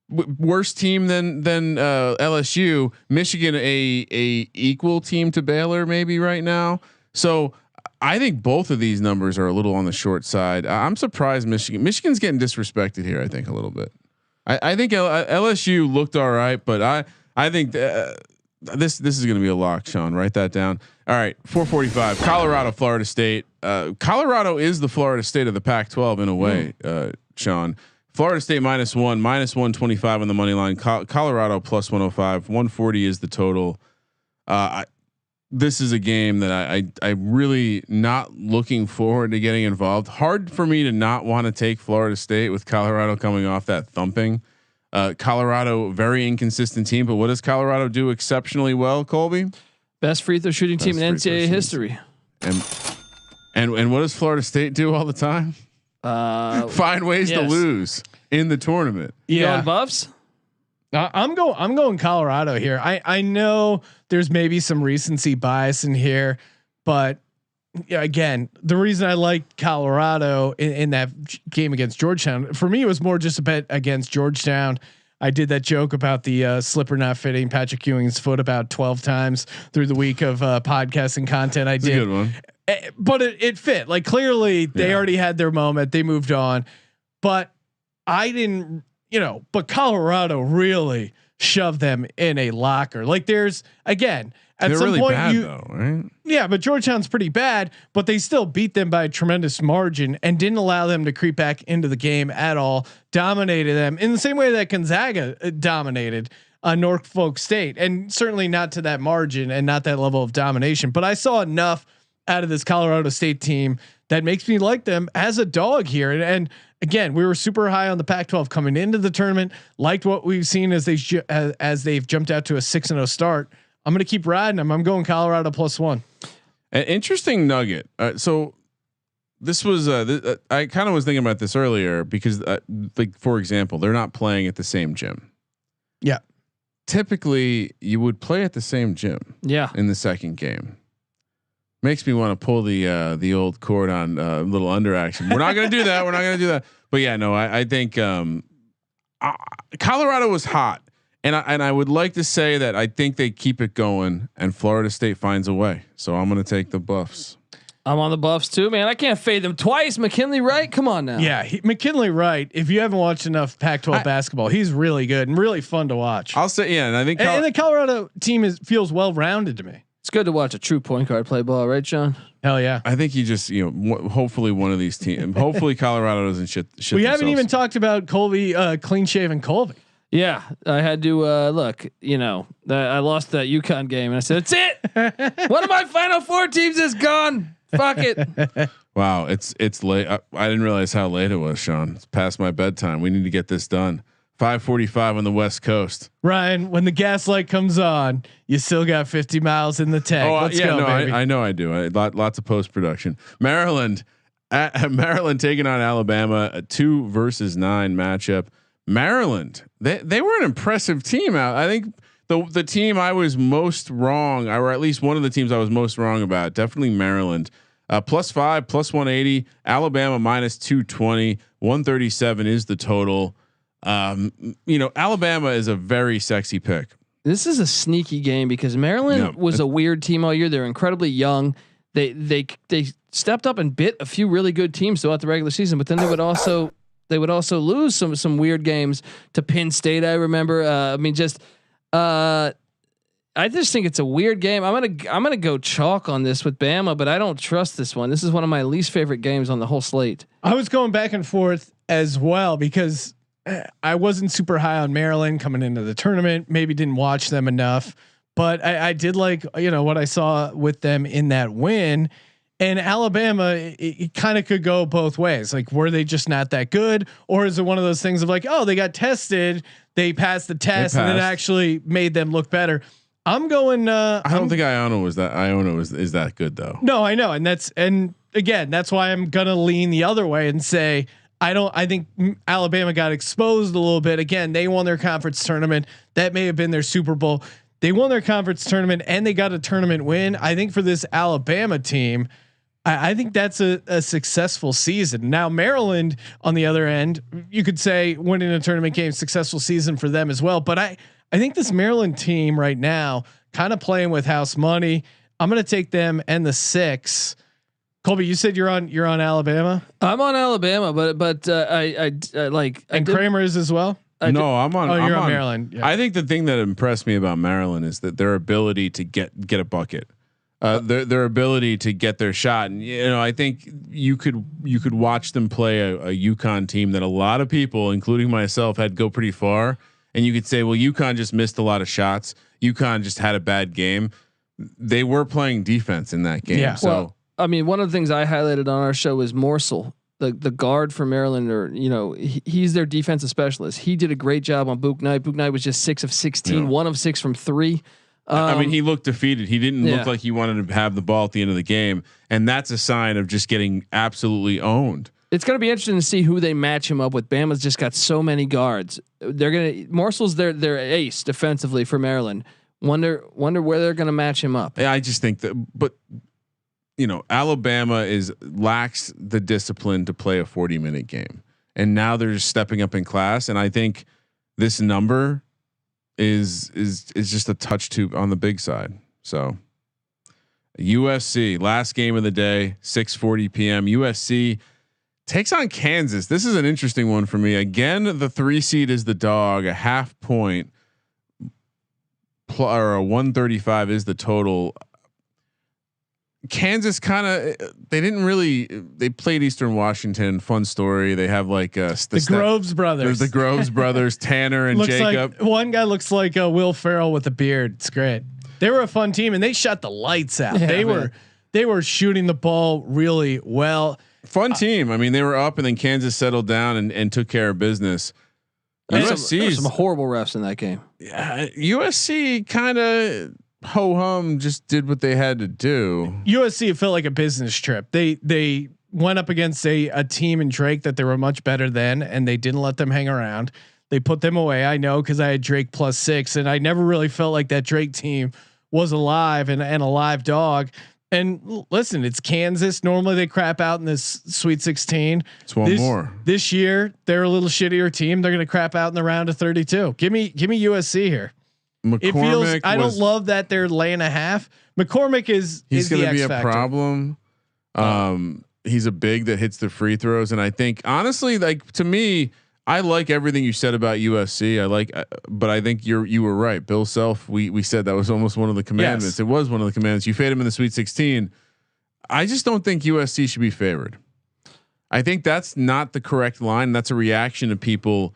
worse team than LSU. Michigan, a equal team to Baylor, maybe right now. So I think both of these numbers are a little on the short side. I'm surprised Michigan's getting disrespected here. I think a little bit. I think LSU looked all right, but I think this is going to be a lock. Sean, write that down. All right, 445. Colorado, Florida State. Colorado is the Florida State of the Pac-12 in a way. Sean, Florida State -1, -125 on the money line. Colorado +105. 140 is the total. This is a game that I really not looking forward to getting involved. Hard for me to not want to take Florida State with Colorado coming off that thumping. Colorado, very inconsistent team, but what does Colorado do exceptionally well, Colby? Best free throw shooting team in NCAA history. And what does Florida State do all the time? Find ways to lose in the tournament. Yeah, going Buffs. I'm going Colorado here. I know there's maybe some recency bias in here, but again, the reason I like Colorado in that game against Georgetown, for me, it was more just a bet against Georgetown. I did that joke about the slipper not fitting Patrick Ewing's foot about 12 times through the week of podcasting content. I did. A good one. But it fit. Like clearly they already had their moment. They moved on, but I didn't. But Colorado really shoved them in a locker. Like there's again at They're some really point bad though, right? Yeah, but Georgetown's pretty bad, but they still beat them by a tremendous margin and didn't allow them to creep back into the game at all. Dominated them in the same way that Gonzaga dominated Norfolk State, and certainly not to that margin and not that level of domination. But I saw enough out of this Colorado State team that makes me like them as a dog here. And again, we were super high on the Pac-12 coming into the tournament. Liked what we've seen as they've jumped out to a 6-0 start. I'm going to keep riding them. I'm going Colorado +1. An interesting nugget. So this was I kind of was thinking about this earlier because like for example, they're not playing at the same gym. Yeah. Typically you would play at the same gym. Yeah. In the second game. Makes me want to pull the old cord on little under action. We're not going to do that. We're not going to do that. But yeah, no, I think Colorado was hot, and I would like to say that I think they keep it going, and Florida State finds a way. So I'm going to take the Buffs. I'm on the Buffs too, man. I can't fade them twice. McKinley Wright, come on now. Yeah, McKinley Wright. If you haven't watched enough Pac-12 basketball, he's really good and really fun to watch. I'll say and I think and the Colorado team feels well rounded to me. It's good to watch a true point guard play ball, right, Sean? Hell yeah. I think you just hopefully one of these teams. Hopefully Colorado doesn't shit. We haven't even talked about Colby, clean shaven Colby. Yeah, I had to look. You know, I lost that UConn game, and I said, "That's it. One of my Final Four teams is gone. Fuck it." Wow, it's late. I didn't realize how late it was, Sean. It's past my bedtime. We need to get this done. 5:45 on the West Coast. Ryan, when the gas light comes on, you still got 50 miles in the tank. Let's go, no, baby. I know I do. Lots of post production. Maryland taking on Alabama, a 2-9 matchup. Maryland, they were an impressive team. I think the team I was most wrong, or at least one of the teams I was most wrong about, definitely Maryland. +5, +180. Alabama -220. 137 is the total. Alabama is a very sexy pick. This is a sneaky game because Maryland was a weird team all year. They're incredibly young. They stepped up and bit a few really good teams throughout the regular season, but then they would also lose some weird games to Penn State. I remember. I just think it's a weird game. I'm gonna go chalk on this with Bama, but I don't trust this one. This is one of my least favorite games on the whole slate. I was going back and forth as well because I wasn't super high on Maryland coming into the tournament. Maybe didn't watch them enough, but I did like what I saw with them in that win. And Alabama, it kind of could go both ways. Like, were they just not that good, or is it one of those things of like, oh, they got tested, they passed the test, and it actually made them look better? I'm going. I don't think Iona is that good though. No, I know, and that's why I'm gonna lean the other way and say I think Alabama got exposed a little bit. Again, they won their conference tournament. That may have been their Super Bowl. They won their conference tournament and they got a tournament win. I think for this Alabama team, I think that's a successful season. Now Maryland, on the other end, you could say winning a tournament game, successful season for them as well. But I think this Maryland team right now, kind of playing with house money. I'm going to take them and the 6. Colby, you said you're on Alabama. I'm on Alabama, but I like. And Kramer is as well. I'm on. Oh, you're on Maryland. Yeah. I think the thing that impressed me about Maryland is that their ability to get a bucket, their ability to get their shot, and I think you could watch them play a UConn team that a lot of people, including myself, had go pretty far, and you could say, well, UConn just missed a lot of shots. UConn just had a bad game. They were playing defense in that game. Yeah. So. Well, I mean, one of the things I highlighted on our show is Morsel, the guard for Maryland, or he's their defensive specialist. He did a great job on Book Knight. Book Knight was just 6 of 16, 1 of 6 from 3. I mean, he looked defeated. He didn't look like he wanted to have the ball at the end of the game, and that's a sign of just getting absolutely owned. It's going to be interesting to see who they match him up with. Bama's just got so many guards. Morsel's their ace defensively for Maryland. Wonder where they're going to match him up. Yeah, I just think that, but. Alabama lacks the discipline to play a 40-minute game, and now they're just stepping up in class. And I think this number is just a touch too on the big side. So USC, last game of the day, 6:40 p.m. USC takes on Kansas. This is an interesting one for me. Again, the 3 seed is the dog, a half point, or a 135 is the total. Kansas they played Eastern Washington. Fun story. They have like the Groves brothers. There's the Groves brothers, Tanner and Jacob. One guy looks like Will Ferrell with a beard. It's great. They were a fun team and they shut the lights out. Yeah, they were shooting the ball really well. Fun team. I mean, they were up and then Kansas settled down and took care of business. USC some horrible refs in that game. Yeah, USC kind of ho hum just did what they had to do. USC, it felt like a business trip. They went up against a team in Drake that they were much better than, and they didn't let them hang around. They put them away. I know, because I had Drake +6, and I never really felt like that Drake team was alive and a live dog. And listen, it's Kansas. Normally they crap out in this Sweet 16. It's one more. This year they're a little shittier team. They're going to crap out in the round of 32. Give me USC here. McCormick, I don't love that they're laying a half. McCormick he's going to be a problem. He's a big that hits the free throws, and I think honestly, like to me, I like everything you said about USC. But I think you were right. Bill Self, we said that was almost one of the commandments. Yes. It was one of the commandments. You fade him in the Sweet 16. I just don't think USC should be favored. I think that's not the correct line. That's a reaction to people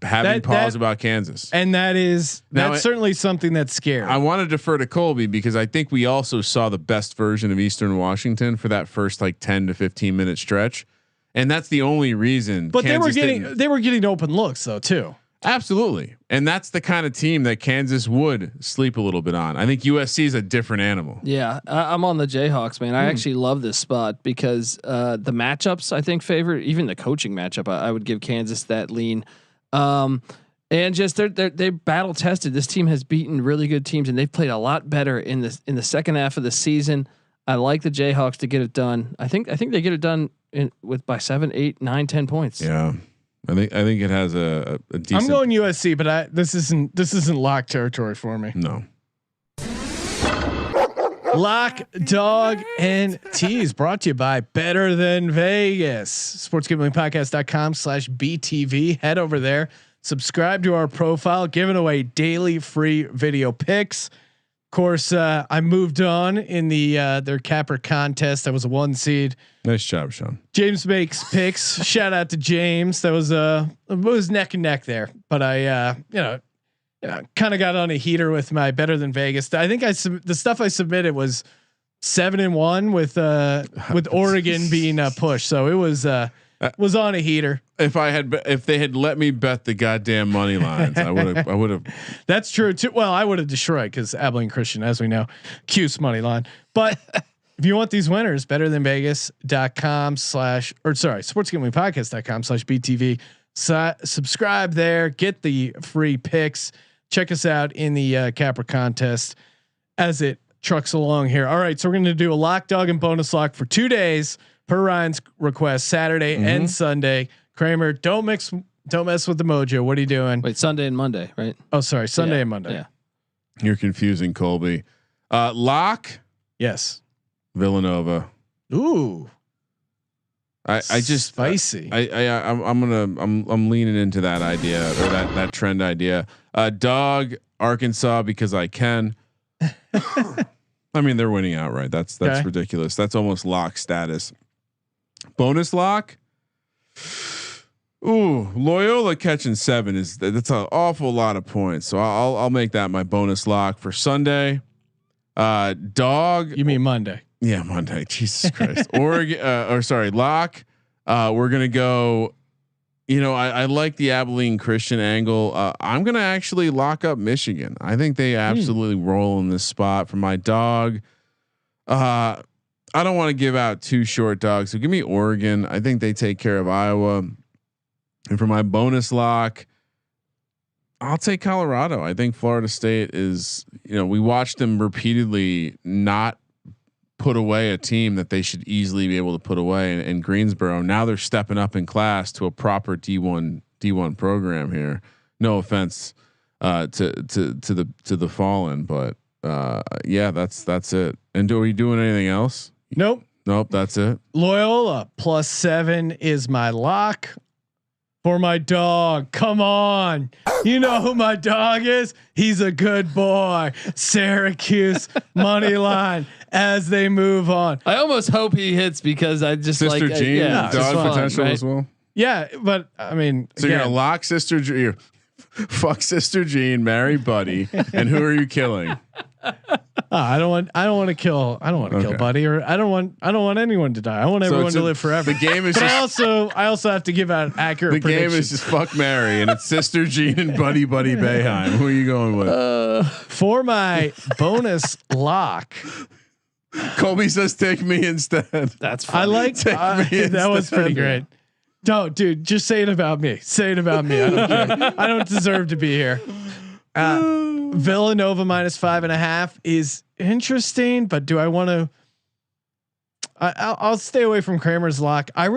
having pause about Kansas. And that's Now certainly something that's scary. I want to defer to Colby because I think we also saw the best version of Eastern Washington for that first like 10 to 15 minute stretch. And that's the only reason. But Kansas they were getting open looks though too. Absolutely. And that's the kind of team that Kansas would sleep a little bit on. I think USC is a different animal. Yeah, I'm on the Jayhawks, man. I actually love this spot because the matchups I think favor even the coaching matchup. I would give Kansas that lean, and just they battle tested. This team has beaten really good teams, and they've played a lot better in the second half of the season. I like the Jayhawks to get it done. I think they get it done by 7, 8, 9, 10 points. Yeah. I think it has a decent. I'm going USC, but this isn't lock territory for me. No. Lock, dog, and tease brought to you by Better Than Vegas. SportsGamblingPodcast.com/BTV. Head over there, subscribe to our profile, giving away daily free video picks. Of course, I moved on in their capper contest. I was a 1 seed. Nice job, Sean. James makes picks. Shout out to James. That was it was neck and neck there, but I kind of got on a heater with my Better Than Vegas. I think the stuff I submitted was 7-1 with Oregon being pushed, so it was on a heater. If they had let me bet the goddamn money lines, I would have. That's true too. Well, I would have destroyed because Abilene Christian, as we know, Q's money line. But if you want these winners, sportsgamblingpodcast.com/BTV. Subscribe there, get the free picks. Check us out in the Capper contest as it trucks along here. All right, so we're going to do a lock, dog, and bonus lock for 2 days per Ryan's request, Saturday and Sunday. Kramer, don't mess with the mojo. What are you doing? Wait, Sunday and Monday, right? Oh, sorry, Sunday and Monday. Yeah, You're confusing Colby. Lock. Yes. Villanova. Ooh. I just spicy. I'm leaning into that idea or that trend idea. Dog Arkansas because I can. I mean they're winning outright. That's okay. Ridiculous. That's almost lock status. Bonus lock. Ooh, Loyola catching 7 that's an awful lot of points. So I'll make that my bonus lock for Sunday. Dog. You mean Monday? Yeah, Monday. Jesus Christ. Oregon. Lock. We're gonna go. I like the Abilene Christian angle. I'm gonna actually lock up Michigan. I think they absolutely roll in this spot for my dog. I don't want to give out 2 short dogs, so give me Oregon. I think they take care of Iowa. And for my bonus lock, I'll take Colorado. I think Florida State is. We watched them repeatedly not put away a team that they should easily be able to put away in Greensboro. Now they're stepping up in class to a proper D1 program here. No offense to the fallen, but yeah, that's it. And are we doing anything else? Nope. That's it. Loyola +7 is my lock. For my dog, come on. You know who my dog is? He's a good boy. Syracuse money line as they move on. I almost hope he hits because I just Sister like Jean, dog potential right? as well. Yeah, but I mean, so you're gonna lock Sister Jean, fuck Sister Jean, marry Buddy, and who are you killing? I don't want to kill Buddy, or I don't want anyone to die. I want everyone to live forever. The game is. But I also have to give out accurate. The game is just fuck Mary, and it's Sister Jean and Buddy Bayheim. Who are you going with? For my bonus lock, Colby says take me instead. That's fine. I like that was pretty great. Don't, dude, just say it about me. Say it about me. I don't care. I don't deserve to be here. Villanova -5.5 is interesting, but do I want to? I'll stay away from Kramer's lock. I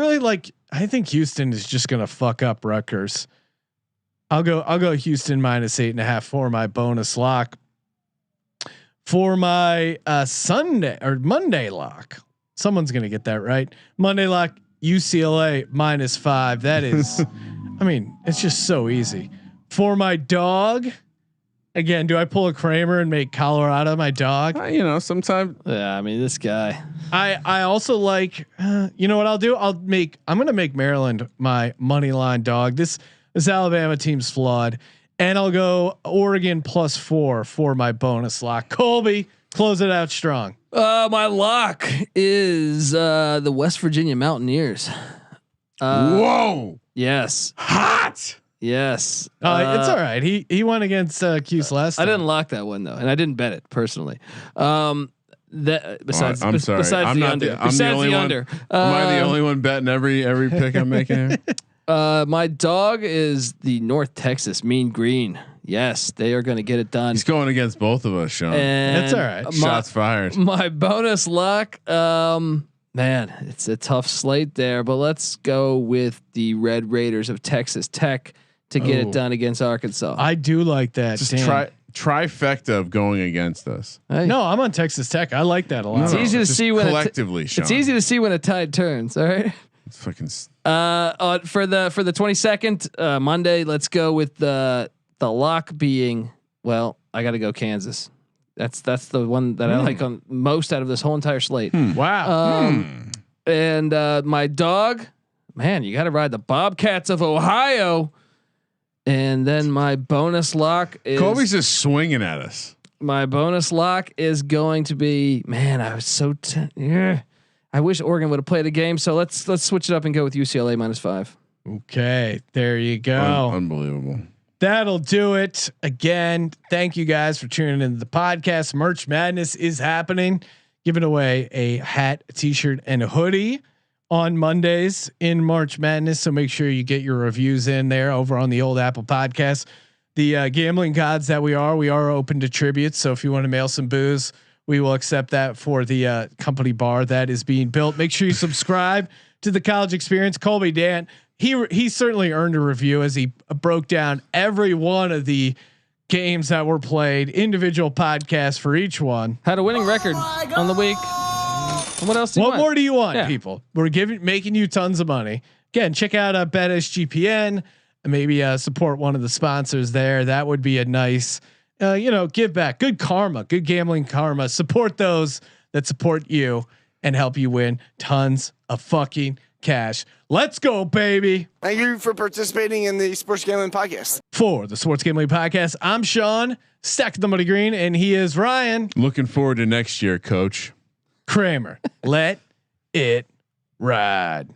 think Houston is just gonna fuck up Rutgers. I'll go Houston -8.5 for my bonus lock. For my Sunday or Monday lock, someone's gonna get that right. Monday lock, UCLA -5. That is, I mean, it's just so easy. For my dog. Again, do I pull a Kramer and make Colorado my dog? Sometimes. Yeah, I mean this guy. I also like. You know what I'll do? I'm going to make Maryland my money line dog. This Alabama team's flawed. And I'll go Oregon +4 for my bonus lock. Colby, close it out strong. My lock is the West Virginia Mountaineers. Whoa. Yes. Hot. Yes. It's all right. He won against Cuse last time. I didn't lock that one though, and I didn't bet it personally. Besides, I'm sorry. Besides I'm the not under. I'm the only one. Under. Am I the only one betting every pick I'm making here? My dog is the North Texas Mean Green. Yes, they are going to get it done. He's going against both of us, Sean. And that's all right. Shots fired. My bonus lock, man, it's a tough slate there, but let's go with the Red Raiders of Texas Tech to get it done against Arkansas. I do like that. Just trifecta of going against us. Hey. No, I'm on Texas Tech. I like that a lot. It's easy to see when collectively. it's easy to see when a tide turns. All right. It's fucking. For the 22nd Monday, let's go with the lock being. Well, I got to go Kansas. That's the one that I like on most out of this whole entire slate. Wow. And my dog, man, you got to ride the Bobcats of Ohio. And then my bonus lock is Kobe's just swinging at us. My bonus lock is going to be, man, I was so I wish Oregon would have played a game. So let's switch it up and go with UCLA -5. Okay, there you go. Unbelievable. That'll do it. Again, thank you guys for tuning into the podcast. Merch Madness is happening. Giving away a hat, a t-shirt, and a hoodie on Mondays in March Madness. So make sure you get your reviews in there over on the Old Apple Podcast. The gambling gods that we are open to tributes. So if you want to mail some booze, we will accept that for the company bar that is being built. Make sure you subscribe to the College Experience. Colby Dan, he certainly earned a review as he broke down every one of the games that were played, individual podcasts for each one. Had a winning record on the week. What else? What more do you want, people? We're making you tons of money. Again, check out BetSGPN and maybe support one of the sponsors there. That would be a nice, give back, good karma, good gambling karma. Support those that support you and help you win tons of fucking cash. Let's go, baby. Thank you for participating in the Sports Gambling Podcast. For the Sports Gambling Podcast, I'm Sean, stack the money green, and he is Ryan. Looking forward to next year, Coach Kramer. Let it ride.